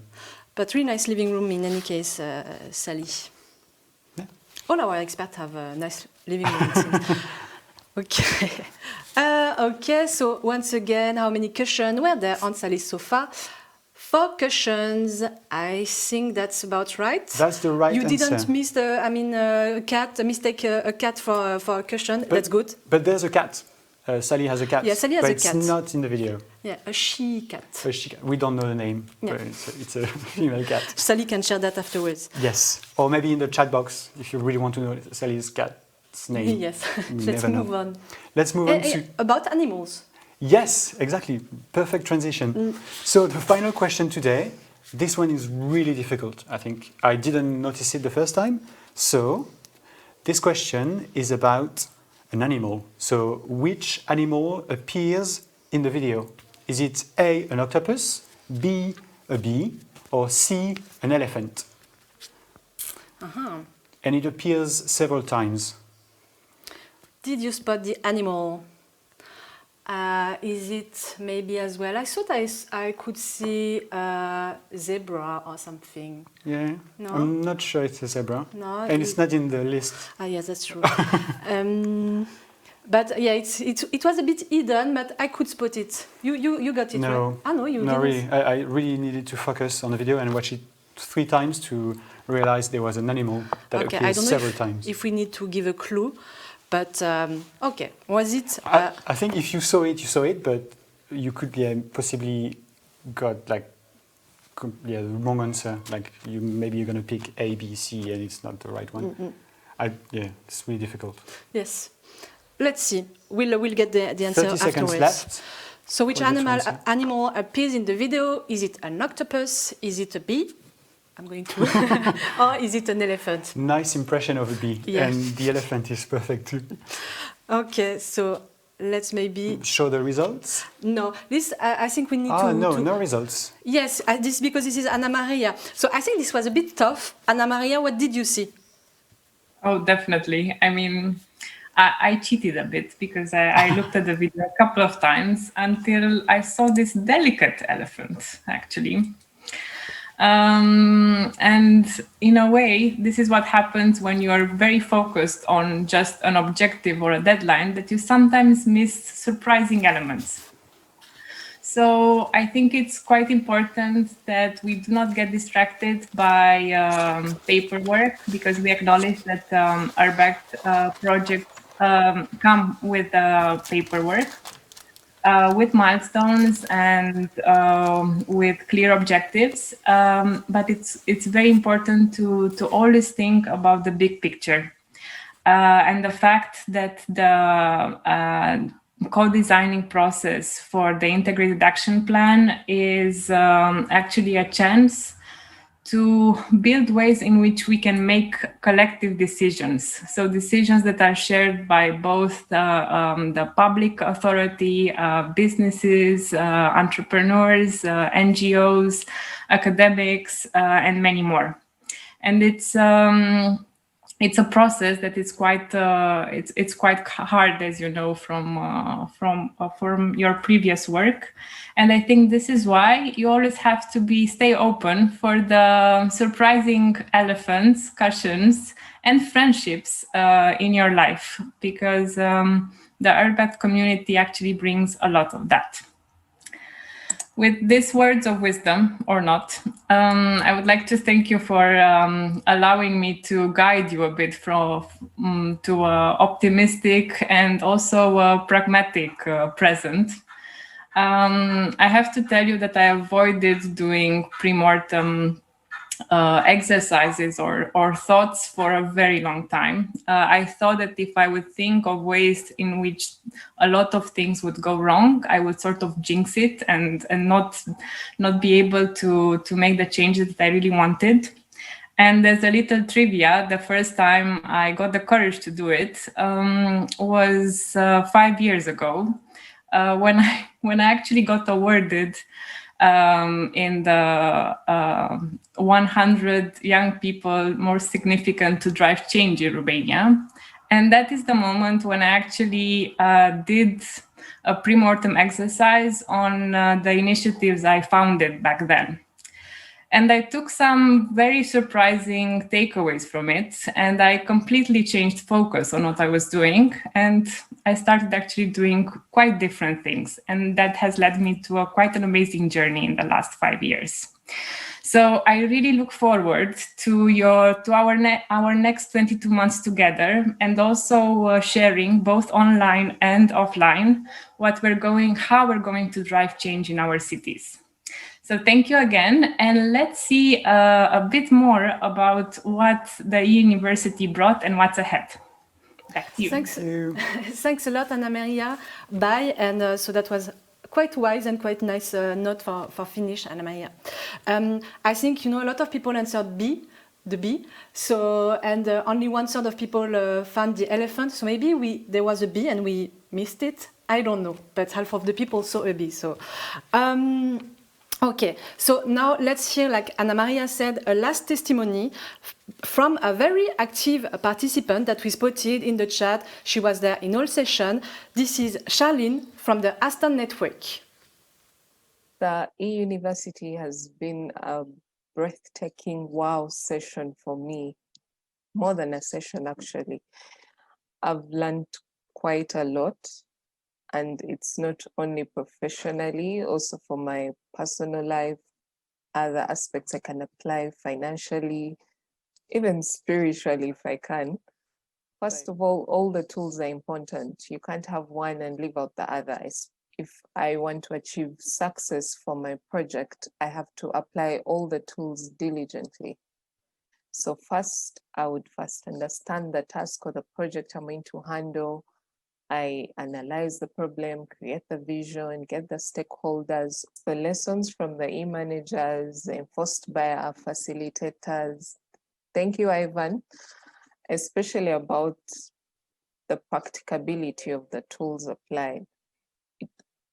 But really nice living room in any case, Sally. Yeah. All our experts have a nice living room. It seems. Okay. Okay, so once again, how many cushions were there on Sally's sofa? 4 cushions. I think that's about right. That's the right answer. You didn't miss mistake a cat for a cushion. That's good. But there's a cat. Sally has a cat. Yeah, Sally has a But cat. it's not in the video. Yeah, a she-cat. We don't know the name, Yeah. but it's a female cat. Sally can share that afterwards. Yes, or maybe in the chat box if you really want to know Sally's cat's name. Yes, You let's never know. move on. Let's move on to... About animals. Yes, exactly. Perfect transition. So the final question today, this one is really difficult, I think. I didn't notice it the first time. So this question is about an animal. So which animal appears in the video? Is it A, an octopus, B, a bee, or C, an elephant? And it appears several times. Did you spot the animal? Is it maybe as well? I thought I could see a zebra or something. Yeah, No? I'm not sure it's a zebra. No, And it's not in the list. Yes, that's true. But yeah, it was a bit hidden, but I could spot it. You got it, No. right? No, you No, didn't. really. I really needed to focus on the video and watch it 3 times to realize there was an animal that Okay, I appears don't know several times. if we need to give a clue, but okay. Was it? I think if you saw it, but you could possibly got the wrong answer. Like maybe you're going to pick A, B, C, and it's not the right one. It's really difficult. Yes. Let's see. We'll get the answer 30 seconds afterwards. left. So which for you to animal answer. appears in the video? Is it an octopus? Is it a bee? I'm going to. Or is it an elephant? Nice impression of a bee. Yeah. And the elephant is perfect too. Okay, so let's maybe... Show the results? No, this I think we need to... No results. Yes, this because this is Anamaria. So I think this was a bit tough. Anamaria, what did you see? Oh, definitely. I mean, I cheated a bit because I looked at the video a couple of times until I saw this delicate elephant, actually. And in a way, this is what happens when you are very focused on just an objective or a deadline, that you sometimes miss surprising elements. So I think it's quite important that we do not get distracted by paperwork, because we acknowledge that URBACT projects come with paperwork. With milestones and with clear objectives, but it's very important to always think about the big picture, and the fact that the co-designing process for the integrated action plan is actually a chance to build ways in which we can make collective decisions. So decisions that are shared by both the public authority, businesses, entrepreneurs, NGOs, academics, and many more. And it's a process that is quite it's quite hard, as you know, from your previous work. And I think this is why you always have to stay open for the surprising elephants, cushions, and friendships in your life, because the URBACT community actually brings a lot of that. With these words of wisdom, or not, I would like to thank you for allowing me to guide you a bit to optimistic and also pragmatic present. I have to tell you that I avoided doing pre-mortem exercises or thoughts for a very long time. I thought that if I would think of ways in which a lot of things would go wrong, I would sort of jinx it and not be able to make the changes that I really wanted. And as a little trivia, the first time I got the courage to do it was 5 years ago, when I actually got awarded in the 100 young people most significant to drive change in Romania. And that is the moment when I actually did a pre-mortem exercise on the initiatives I founded back then. And I took some very surprising takeaways from it, and I completely changed focus on what I was doing. And I started actually doing quite different things. And that has led me to quite an amazing journey in the last 5 years. So I really look forward to our next 22 months together, and also sharing both online and offline how we're going to drive change in our cities. So thank you again, and let's see a bit more about what the university brought and what's ahead. Back to you. Thanks a lot, Anamaria. Bye, and so that was quite wise and quite nice note for finish, Anamaria. I think a lot of people answered B, the bee. So and only 1/3 of people found the elephant. So maybe there was a bee and we missed it. I don't know, but half of the people saw a bee. So. Okay, so now let's hear, like Anamaria said, a last testimony from a very active participant that we spotted in the chat. She was there in all session. This is Charlene from the Aston Network. The e-university has been a breathtaking wow session for me, more than a session actually. I've learned quite a lot. And it's not only professionally, also for my personal life, other aspects I can apply financially, even spiritually if I can. First of all the tools are important. You can't have one and leave out the other. if I want to achieve success for my project, I have to apply all the tools diligently. So first, I would first understand the task or the project I'm going to handle. I analyze the problem, create the vision, get the stakeholders, the lessons from the e-managers enforced by our facilitators. Thank you, Ivan, especially about the practicability of the tools applied. It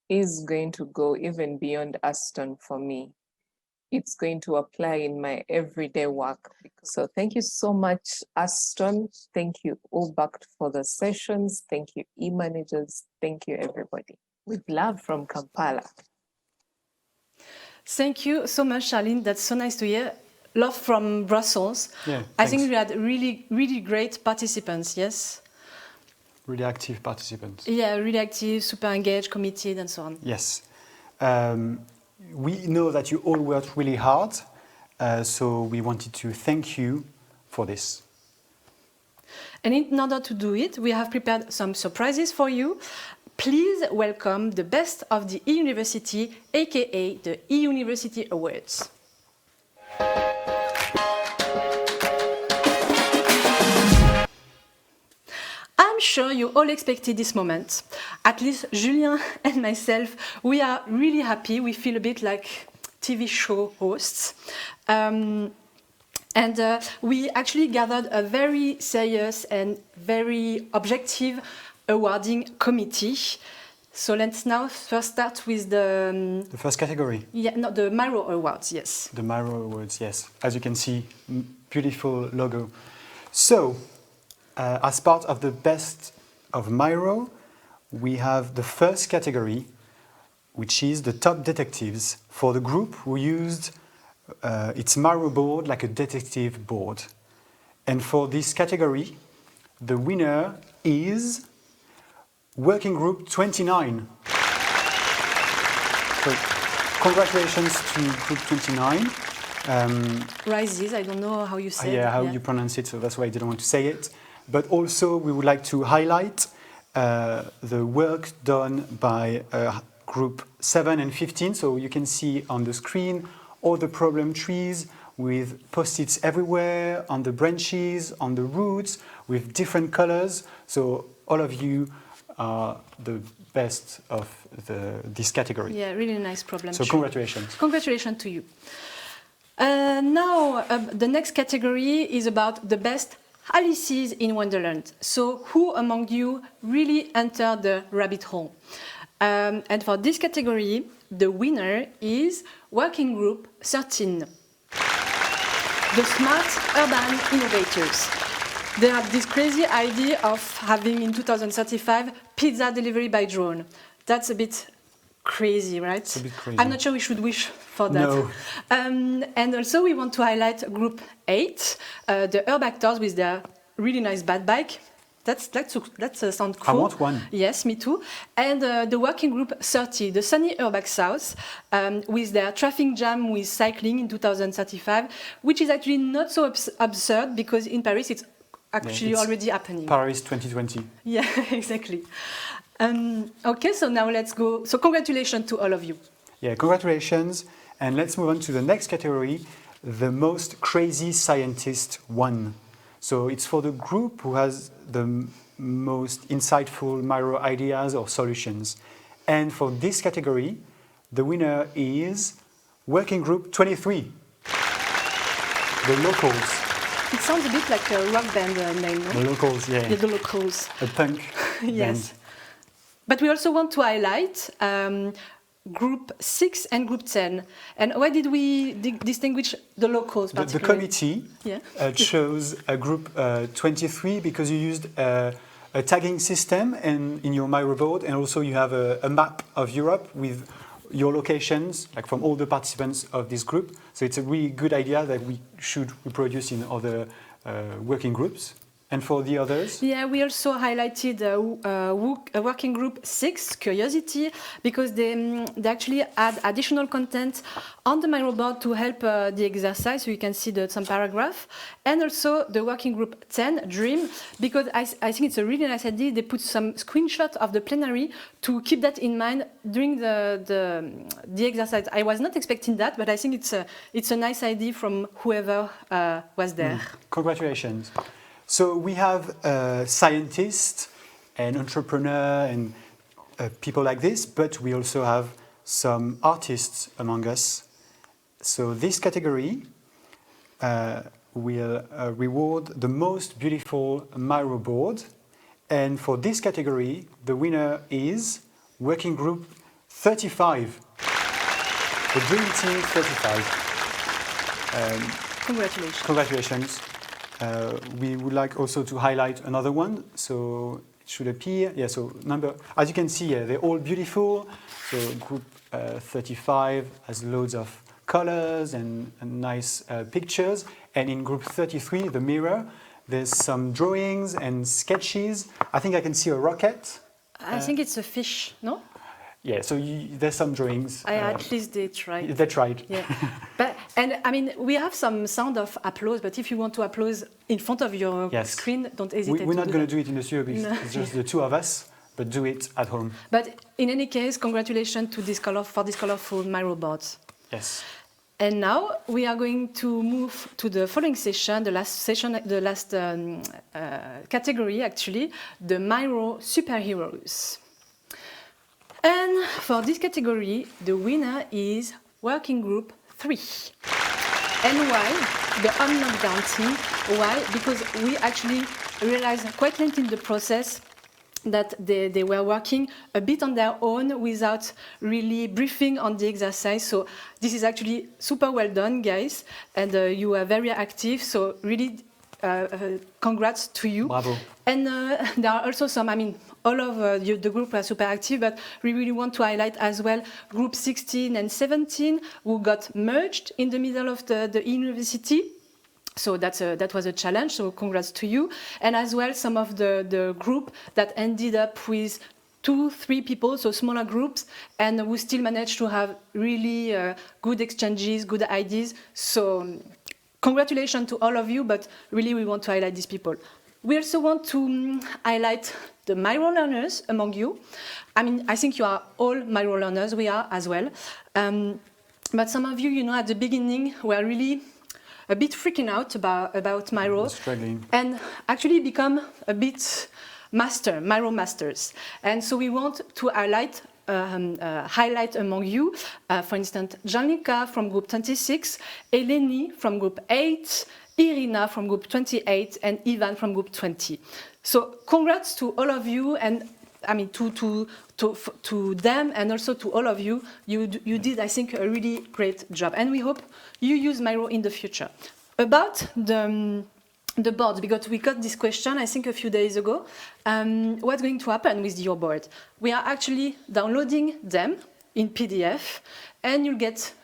is going to go even beyond Aston for me. It's going to apply in my everyday work. So thank you so much, Aston. Thank you, URBACT, for the sessions. Thank you, e-managers. Thank you, everybody. With love from Kampala. Thank you so much, Charlene. That's so nice to hear. Love from Brussels. Yeah, I think we had really great participants, yes? Really active participants. Yeah, really active, super engaged, committed, and so on. Yes. We know that you all worked really hard, so we wanted to thank you for this. And in order to do it, we have prepared some surprises for you. Please welcome the best of the eUniversity, aka the eUniversity Awards. I'm sure you all expected this moment. At least Julien and myself, we are really happy. We feel a bit like TV show hosts. We actually gathered a very serious and very objective awarding committee. So let's now first start with the first category. Yeah, no, the Miro Awards, yes. The Miro Awards, yes. As you can see, beautiful logo. So, as part of the best of Miro, we have the first category, which is the top detectives for the group who used its Miro board like a detective board. And for this category, the winner is Working Group 29. So, congratulations to Group 29. RIZES, I don't know how you say it. Yeah, how you pronounce it, so that's why I didn't want to say it. But also, we would like to highlight the work done by Group 7 and 15. So you can see on the screen all the problem trees with post-its everywhere, on the branches, on the roots, with different colors. So all of you are the best of this category. Yeah, really nice problem. So congratulations. Congratulations to you. Now, the next category is about the best Alice's in Wonderland. So who among you really entered the rabbit hole? And for this category, the winner is Working Group 13. The Smart Urban Innovators. They have this crazy idea of having in 2035 pizza delivery by drone. That's a bit crazy, right? It's a bit crazy. I'm not sure we should wish for that. No. And also we want to highlight Group 8, the URBACtors with their really nice bad bike. That sounds cool. I want one. Yes, me too. And the Working Group 30, the sunny URBACT South, with their traffic jam with cycling in 2035, which is actually not so absurd because in Paris it's actually already happening. Paris 2020. Yeah, exactly. Okay, so now let's go. So congratulations to all of you. Yeah, congratulations. And let's move on to the next category, the most crazy scientist one. So it's for the group who has the most insightful Miro ideas or solutions. And for this category, the winner is Working Group 23, the Locals. It sounds a bit like a rock band name, no? The Locals, yeah. Yeah, the Locals. A punk Yes. band. But we also want to highlight Group 6 and Group 10. And why did we distinguish the Locals The particularly? committee Yeah. chose a Group 23 because you used a tagging system in your Miro board, and also you have a map of Europe with your locations, like from all the participants of this group. So it's a really good idea that we should reproduce in other working groups. And for the others? Yeah, we also highlighted working group 6, Curiosity, because they actually add additional content on the Miro board to help the exercise, so you can see some paragraph. And also the working group 10, Dream, because I think it's a really nice idea. They put some screenshots of the plenary to keep that in mind during the exercise. I was not expecting that, but I think it's a nice idea from whoever was there. Congratulations. So we have scientists and entrepreneurs and people like this, but we also have some artists among us. So this category will reward the most beautiful Miro board. And for this category, the winner is Working Group 35. The Dream Team 35. Congratulations. Congratulations. We would like also to highlight another one, so it should appear. Yeah, so as you can see, they're all beautiful. So group 35 has loads of colors and nice pictures. And in group 33, the mirror, there's some drawings and sketches. I think I can see a rocket. I think it's a fish, no? Yeah, so there's some drawings. At least they tried. They tried. Yeah, and I mean, we have some sound of applause, but if you want to applause in front of your screen, don't hesitate. We're not to going to do it in the studio because it's just the two of us, but do it at home. But in any case, congratulations to this colorful Miro boards. Yes. And now we are going to move to the following session, the last category actually, the Miro superheroes. And for this category, the winner is Working Group 3. And why? The Unlockdown team. Why? Because we actually realized quite late in the process that they were working a bit on their own without really briefing on the exercise. So this is actually super well done, guys. And you are very active. So really, congrats to you. Bravo. And there are also some, all of the group are super active, but we really want to highlight as well group 16 and 17 who got merged in the middle of the university. So that was a challenge, so congrats to you. And as well, some of the group that ended up with 2-3 people, so smaller groups, and who still managed to have really good exchanges, good ideas. So congratulations to all of you, but really we want to highlight these people. We also want to highlight the Miro learners among you. I think you are all Miro learners, we are as well. But some of you, at the beginning, were really a bit freaking out about Miro. Struggling. And actually become a bit Miro masters. And so we want to highlight among you, for instance, Janika from group 26, Eleni from group 8, Irina from group 28, and Ivan from group 20. So congrats to all of you, and to them, and also to all of you. You did, I think, a really great job, and we hope you use Miro in the future. About the boards, because we got this question, I think, a few days ago. What's going to happen with your board? We are actually downloading them in PDF, and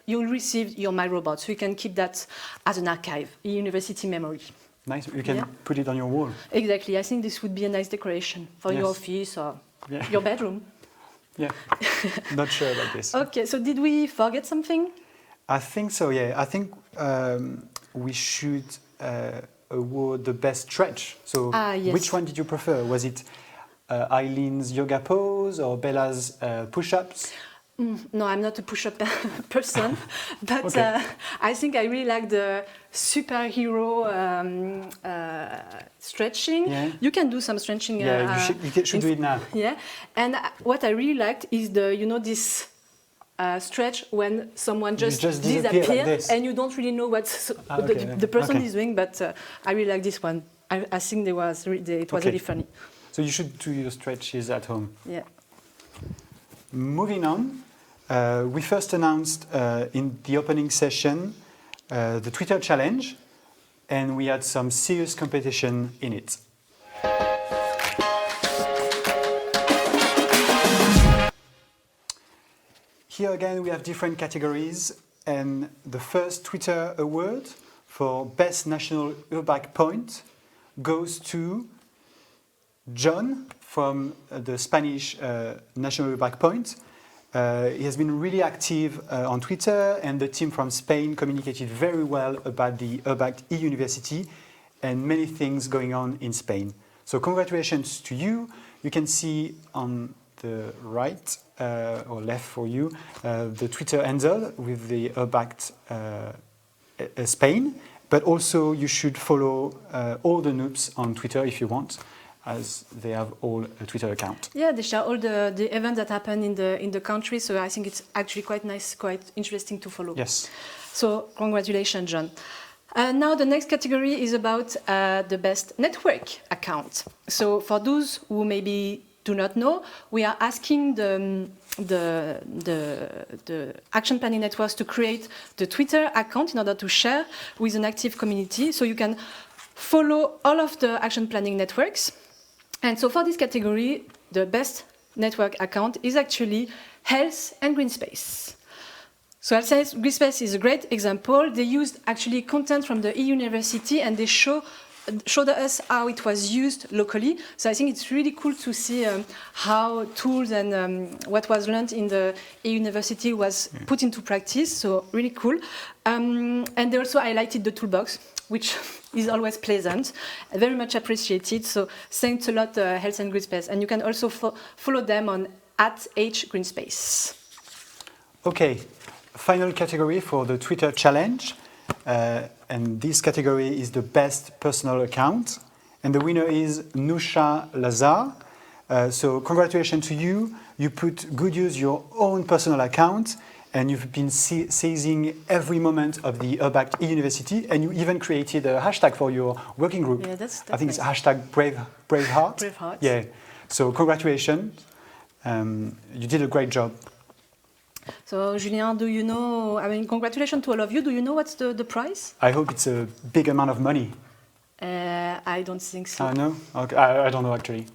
you'll receive your Miro board, so you can keep that as an archive, in university memory. Nice. You can put it on your wall. Exactly. I think this would be a nice decoration for your office or your bedroom. Yeah. Not sure about this. Okay. So did we forget something? I think so. Yeah. I think we should award the best stretch. So which one did you prefer? Was it Eileen's yoga pose or Bella's push-ups? No, I'm not a push-up person, but I think I really like the superhero stretching. Yeah. You can do some stretching. Yeah, you should do it now. Yeah, and what I really liked is this stretch when someone just disappears like and you don't really know what the person is doing. But I really like this one. I think it was really funny. So you should do your stretches at home. Yeah. Moving on, we first announced in the opening session the Twitter challenge, and we had some serious competition in it. Here again we have different categories, and the first Twitter award for Best National URBACT Point goes to John from the Spanish National URBACT Point. He has been really active on Twitter, and the team from Spain communicated very well about the URBACT e-University and many things going on in Spain. So congratulations to you. You can see on the right or left for you the Twitter handle with the URBACT Spain, but also you should follow all the noobs on Twitter if you want, as they have all a Twitter account. Yeah, they share all the events that happen in the country, so I think it's actually quite nice, quite interesting to follow. Yes. So congratulations, John. Now the next category is about the best network account. So for those who maybe do not know, we are asking the action planning networks to create the Twitter account in order to share with an active community, so you can follow all of the action planning networks. And so for this category, the best network account is actually Health and Green Space. So Health and Green Space is a great example. They used actually content from the e-University, and they showed us how it was used locally. So I think it's really cool to see how tools and what was learned in the e-University was put into practice. So really cool. And they also highlighted the toolbox, which is always pleasant, very much appreciated. So thanks a lot, Health and Green Space. And you can also follow them on @HGreenspace. Okay, final category for the Twitter challenge. And this category is the best personal account. And the winner is Nusha Lazar. So congratulations to you. You put good use your own personal account, and you've been seizing every moment of the URBACT e-University, and you even created a hashtag for your working group. Yeah, that's I think nice. it's hashtag Braveheart. Braveheart. Yeah. So congratulations. You did a great job. So Julien, do you know, I mean, congratulations to all of you. Do you know what's the prize? I hope it's a big amount of money. I don't think so. No? Okay. I don't know actually.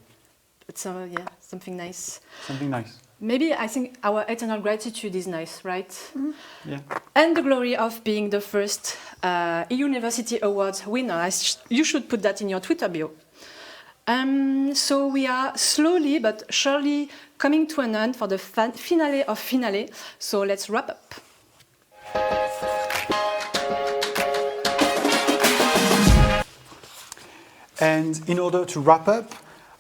It's yeah, something nice. Something nice. Maybe I think our eternal gratitude is nice, right? Mm-hmm. Yeah. And the glory of being the first e-University Awards winner. You should put that in your Twitter bio. So we are slowly but surely coming to an end for the finale of finale. So let's wrap up. And in order to wrap up,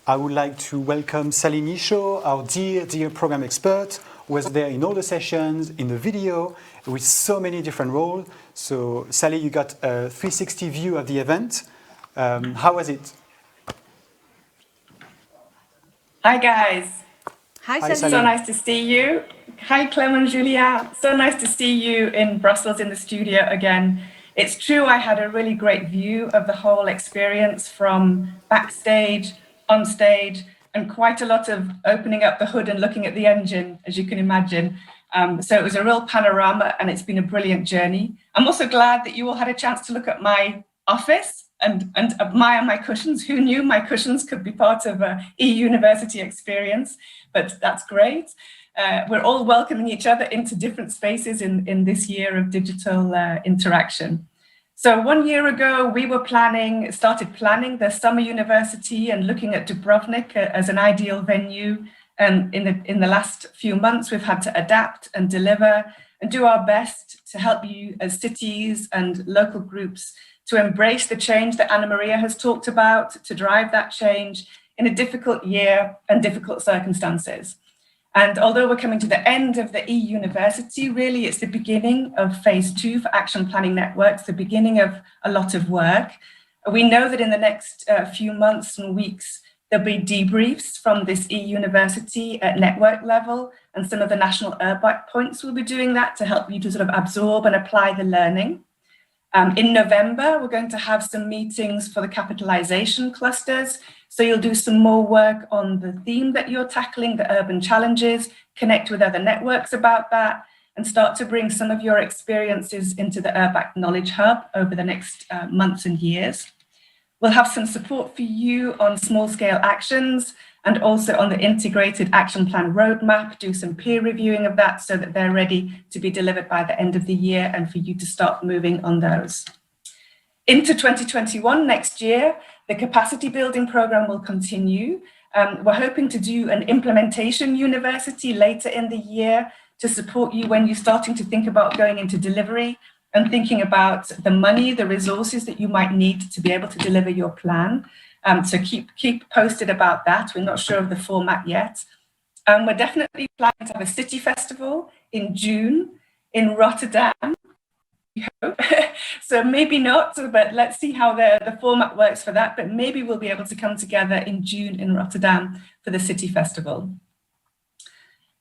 I would like to welcome Sally Nisho, our dear program expert, who was there in all the sessions, in the video, with so many different roles. So Sally, you got a 360 view of the event. How was it? Hi guys. Hi, Hi, Sally. So nice to see you. Hi Clem and Julia. So nice to see you in Brussels in the studio again. It's true, I had a really great view of the whole experience from backstage, on stage, and quite a lot of opening up the hood and looking at the engine, as you can imagine. So it was a real panorama, and it's been a brilliant journey. I'm also glad that you all had a chance to look at my office and admire my cushions. Who knew my cushions could be part of an e-University experience? But that's great. We're all welcoming each other into different spaces in this year of digital interaction. So 1 year ago, we were started planning the summer university and looking at Dubrovnik as an ideal venue. And in the last few months, we've had to adapt and deliver and do our best to help you as cities and local groups to embrace the change that Anamaria has talked about, to drive that change in a difficult year and difficult circumstances. And although we're coming to the end of the e-University, really it's the beginning of phase 2 for action planning networks, the beginning of a lot of work. We know that in the next few months and weeks, there'll be debriefs from this e-University at network level, and some of the national URBACT points will be doing that to help you to sort of absorb and apply the learning. In November, we're going to have some meetings for the capitalization clusters. So you'll do some more work on the theme that you're tackling, the urban challenges, connect with other networks about that, and start to bring some of your experiences into the URBACT Knowledge Hub over the next months and years. We'll have some support for you on small-scale actions and also on the integrated action plan roadmap, do some peer reviewing of that so that they're ready to be delivered by the end of the year and for you to start moving on those. Into 2021, next year, the capacity building program will continue. We're hoping to do an implementation university later in the year to support you when you're starting to think about going into delivery and thinking about the money, the resources that you might need to be able to deliver your plan. So keep posted about that. We're not sure of the format yet. We're definitely planning to have a city festival in June in Rotterdam. So maybe not, but let's see how the format works for that. But maybe we'll be able to come together in June in Rotterdam for the city festival.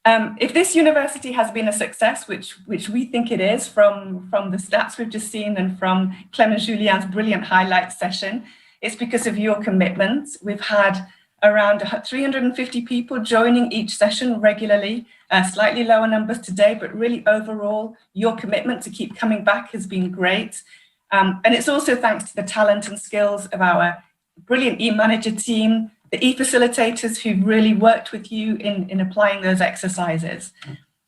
If this university has been a success, which we think it is from the stats we've just seen and from Clément Julien's brilliant highlight session, it's because of your commitment. We've had around 350 people joining each session regularly, slightly lower numbers today, but really overall, your commitment to keep coming back has been great. And it's also thanks to the talent and skills of our brilliant e-manager team, the e-facilitators who've really worked with you in applying those exercises.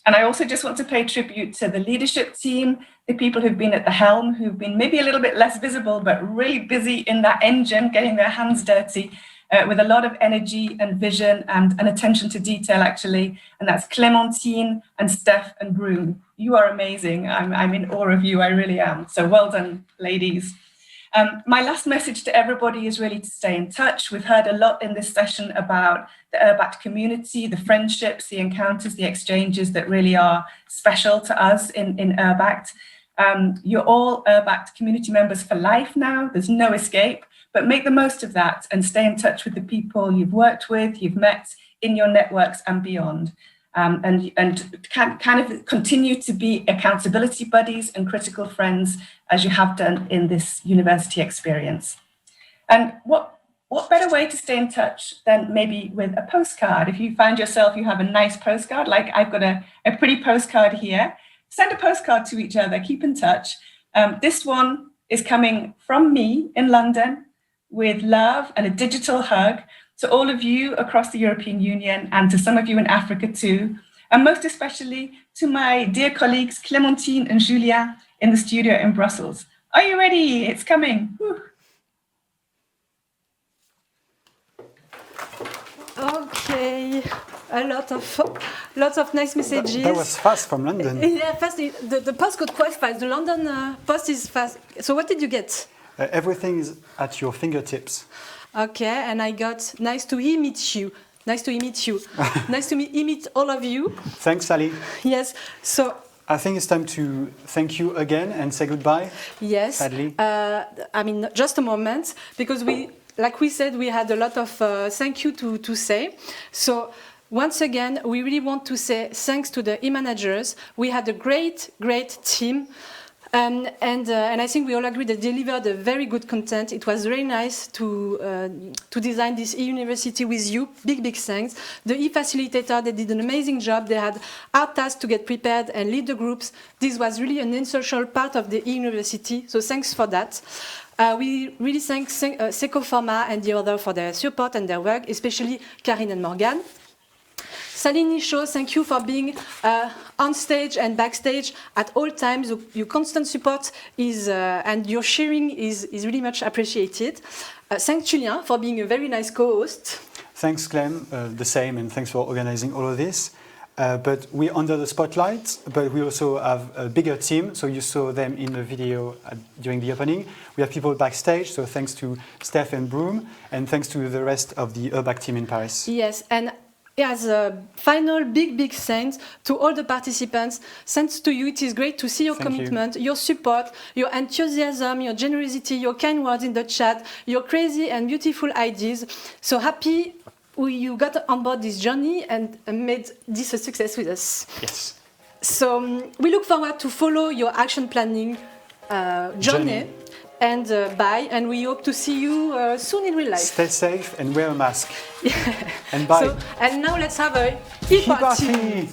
And I also just want to pay tribute to the leadership team, the people who've been at the helm, who've been maybe a little bit less visible, but really busy in that engine, getting their hands dirty, with a lot of energy and vision and attention to detail, actually. And that's Clémentine and Steph and Broom. You are amazing. I'm in awe of you. I really am. So well done, ladies. My last message to everybody is really to stay in touch. We've heard a lot in this session about the URBACT community, the friendships, the encounters, the exchanges that really are special to us in URBACT. You're all URBACT community members for life now. There's no escape. But make the most of that and stay in touch with the people you've worked with, you've met in your networks and beyond. And kind of continue to be accountability buddies and critical friends as you have done in this university experience. And what better way to stay in touch than maybe with a postcard? If you find yourself, you have a nice postcard, like I've got a pretty postcard here, send a postcard to each other, keep in touch. This one is coming from me in London, with love and a digital hug to all of you across the European Union and to some of you in Africa too, and most especially to my dear colleagues Clémentine and Julien in the studio in Brussels. Are you ready? It's coming. Whew. Okay, lots of nice messages. That was fast from London. Yeah, fast. The post got quite fast. The London post is fast. So what did you get? Everything is at your fingertips. Okay, and I got nice to meet you. Nice to meet you. Nice to meet all of you. Thanks, Sally. Yes. So I think it's time to thank you again and say goodbye. Yes. Sadly. I mean, just a moment, because like we said, we had a lot of thank you to say. So once again, we really want to say thanks to the e-managers. We had a great team. And I think we all agree they delivered a very good content. It was very nice to design this e-university with you. Big thanks. The e-facilitator, they did an amazing job. They had hard tasks to get prepared and lead the groups. This was really an essential part of the e-university, so thanks for that. We really thank Seco Pharma and the others for their support and their work, especially Karine and Morgan. Sally Nicho, thank you for being on stage and backstage at all times. Your constant support and your sharing is really much appreciated. Thanks, Julien, for being a very nice co-host. Thanks, Clem, the same, and thanks for organizing all of this. But we're under the spotlight, but we also have a bigger team. So you saw them in the video during the opening. We have people backstage, so thanks to Steph and Broom, and thanks to the rest of the URBACT team in Paris. Yes, and as a final big thanks to all the participants. Thanks to you. It is great to see your commitment, your support, your enthusiasm, your generosity, your kind words in the chat, your crazy and beautiful ideas. So happy you got on board this journey and made this a success with us. Yes. So we look forward to follow your action planning journey. And bye, and we hope to see you soon in real life. Stay safe and wear a mask. And bye. And now let's have a e-party.